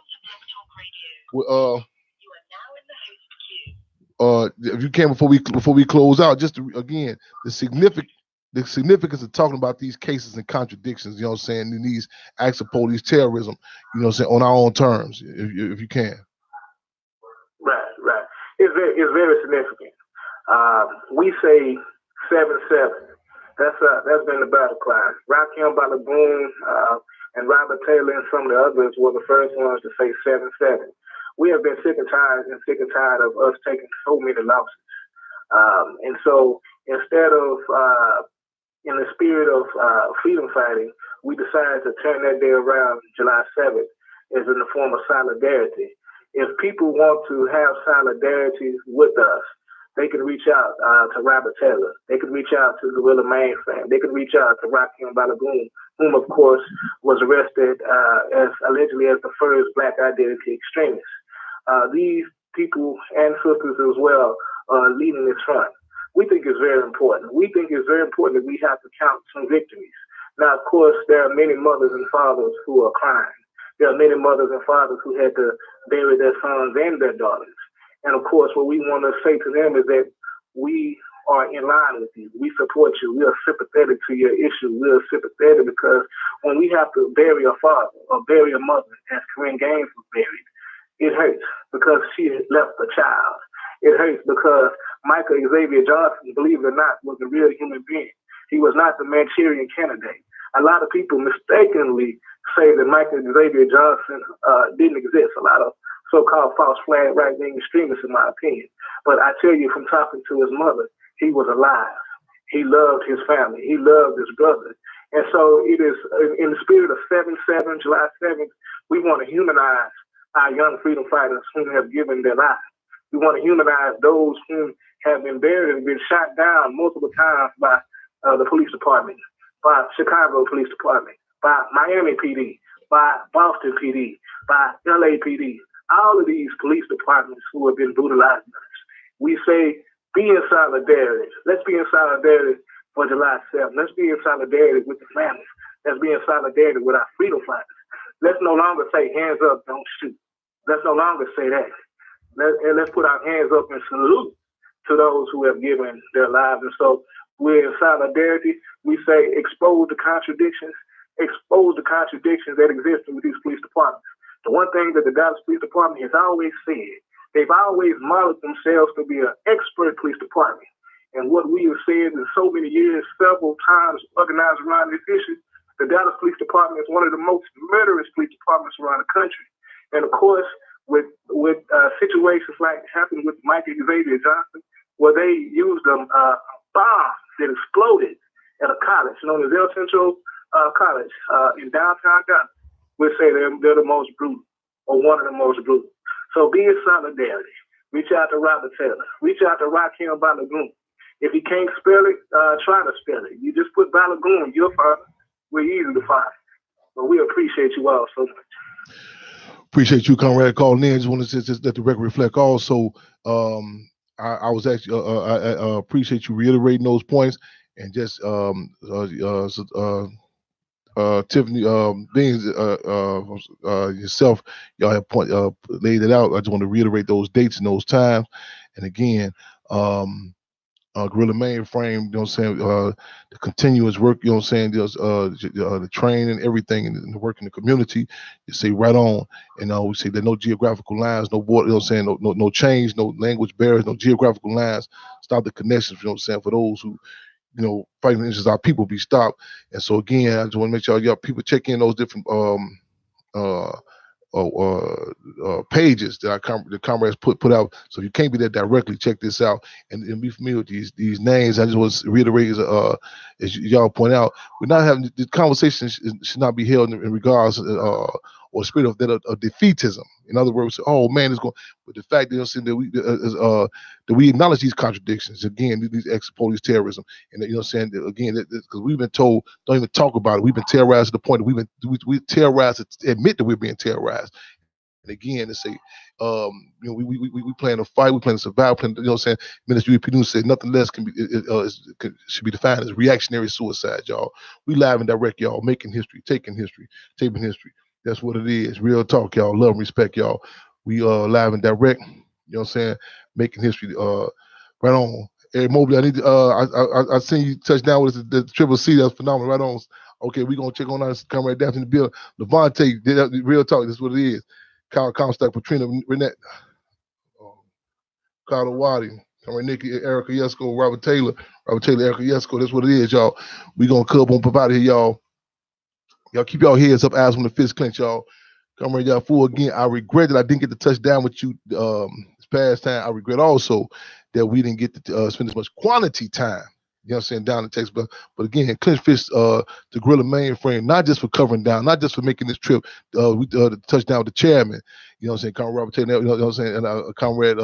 if you can, before we close out, just to, again, the significance of talking about these cases and contradictions, you know what I'm saying, in these acts of police terrorism, you know what I'm saying, on our own terms, if you can. Right. It's very significant. We say 7-7. That's been the battle cry. Rakim Balaboon and Robert Taylor and some of the others were the first ones to say 7-7. We have been sick and tired of us taking so many losses. And so instead of, in the spirit of freedom fighting, we decided to turn that day around July 7th as in the form of solidarity. If people want to have solidarity with us, they can reach out to Robert Taylor. They can reach out to Gorilla Mainframe. They can reach out to Rakim Balaboon, whom, of course, was arrested as allegedly as the first Black identity extremist. These people and sisters as well are leading this front. We think it's very important. We think it's very important that we have to count some victories. Now, of course, there are many mothers and fathers who are crying. There are many mothers and fathers who had to bury their sons and their daughters. And of course, what we want to say to them is that we are in line with you. We support you. We are sympathetic to your issue. We are sympathetic because when we have to bury a father or bury a mother, as Corinne Gaines was buried, it hurts because she left a child. It hurts because Michael Xavier Johnson, believe it or not, was a real human being. He was not the Manchurian candidate. A lot of people mistakenly say that Michael Xavier Johnson didn't exist. A lot of so-called false flag right-wing extremists, in my opinion. But I tell you, from talking to his mother, he was alive. He loved his family. He loved his brother. And so it is in the spirit of 7-7, July 7th, we want to humanize our young freedom fighters who have given their lives. We want to humanize those who have been buried and been shot down multiple times by the police department, by Chicago Police Department, by Miami PD, by Boston PD, by LA PD. All of these police departments who have been brutalizing us. We say, be in solidarity. Let's be in solidarity for July 7th. Let's be in solidarity with the families. Let's be in solidarity with our freedom fighters. Let's no longer say, hands up, don't shoot. Let's no longer say that. Let's put our hands up and salute to those who have given their lives. And so we're in solidarity. We say, expose the contradictions that exist with these police departments. The one thing that the Dallas Police Department has always said, they've always modeled themselves to be an expert police department. And what we have said in so many years, several times organized around this issue, the Dallas Police Department is one of the most murderous police departments around the country. And of course, with situations like happened with Michael Xavier Johnson, where they used a bomb that exploded at a college known as El Centro College in downtown Dallas. We'll say they're the most brutal, or one of the most brutal. So be in solidarity. Reach out to Robert Taylor. Reach out to Rakim Balaboon. If you can't spell it, try to spell it. You just put Balaboon, you'll find it. We're easy to find. But we appreciate you all so much. Appreciate you, Conrad, calling in. Just wanted to just let the record reflect. Also, I was actually I appreciate you reiterating those points and just Tiffany, Beans, yourself, y'all have laid it out. I just want to reiterate those dates and those times. And again, Gorilla Mainframe, you know what I'm saying, the continuous work, you know what I'm saying, the training, everything, and the work in the community, you say right on. And we say there are no geographical lines, no border, you know what I'm saying, no change, no language barriers, no geographical lines. Stop the connections, you know what I'm saying, for those who, fighting the interests of our people be stopped. And so again, I just want to make sure y'all people check in those different pages that the comrades put out. So if you can't be there directly, check this out and be familiar with these names. I just want to reiterate, as y'all point out, we're not having the conversation should not be held in regards or spirit of defeatism. In other words, oh man, it's going. But the fact that we acknowledge these contradictions again, these ex-police terrorism, and you know what I'm saying, again, because we've been told don't even talk about it. We've been terrorized to the point that we terrorized to admit that we're being terrorized. And again, to say, we plan to fight, we plan to survive. You know what I'm saying? Ministry of said nothing less should be defined as reactionary suicide, y'all. We live and direct, y'all, making history, taking history, taping history. That's what it is. Real talk, y'all. Love and respect, y'all. We live and direct. You know what I'm saying? Making history. Right on. Hey, Mobley, I need to, I seen you touch down with the Triple C. That's phenomenal. Right on. Okay, we're going to check on us. Come right down in the building. Levante, real talk. This is what it is. Kyle Comstock, Patrina, Renette, Kyle Wadi, come right, Nikki, Erica Yesko, Robert Taylor, Erica Yesko. That's what it is, y'all. We going to come on, provide here, y'all. Y'all keep y'all heads up, eyes when the fist clench, y'all. Come right, y'all. Full again. I regret that I didn't get to touch down with you this past time. I regret also that we didn't get to spend as much quality time, you know what I'm saying, down in Texas. But again, clinch fist to Gorilla Mainframe, not just for covering down, not just for making this trip. We touch down with the chairman, you know what I'm saying, Comrade Robert Taylor, you know what I'm saying, and Comrade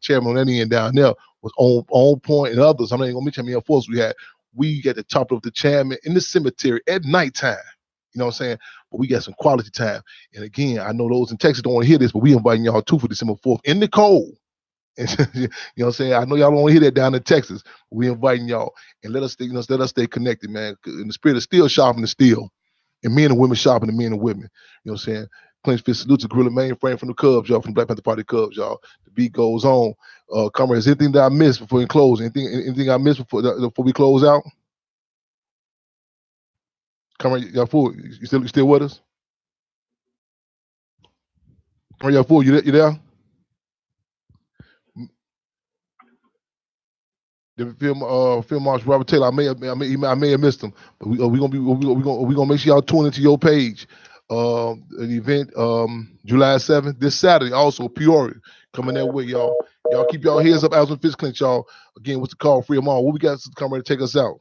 chairman on any end down there was on point, and others. I'm not even gonna mention how many force we had. We got the top of the chairman in the cemetery at nighttime. You know what I'm saying? But we got some quality time. And again, I know those in Texas don't want to hear this, but we inviting y'all too for December 4th in the cold. And, you know what I'm saying? I know y'all don't want to hear that down in Texas. We inviting y'all, and let us stay connected, man. In the spirit of steel sharpening the steel, and men and women sharpening the men and women. You know what I'm saying? Clinch fist salute to Gorilla Mainframe from the Cubs, y'all, from the Black Panther Party Cubs, y'all. The beat goes on. Comrades, anything that I missed before we close? Anything I missed before we close out? Comrade, y'all fool, you still with us? Comrade, y'all fool, you there? The film marshal Robert Taylor. I may have missed him, but we gonna make sure y'all tune into your page. The event July 7th, this Saturday, also Peoria coming that way, y'all. Y'all keep y'all heads up, as with fist clench, y'all. Again, what's the call? Free them all. What we got to come ready to take us out?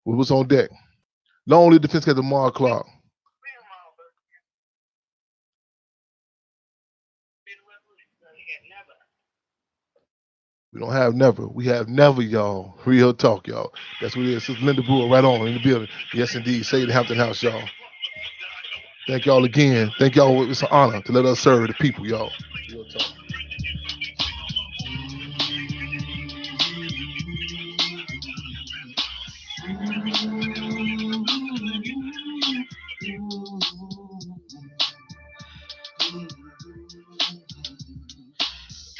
What's on deck? Long live Defense Captain Mark Clark. We don't have never. We have never, y'all. Real talk, y'all. That's what it is. Sister Linda Brewer right on in the building. Yes, indeed. Say the Hampton House, y'all. Thank y'all again. Thank y'all. It's an honor to let us serve the people, y'all. Real talk.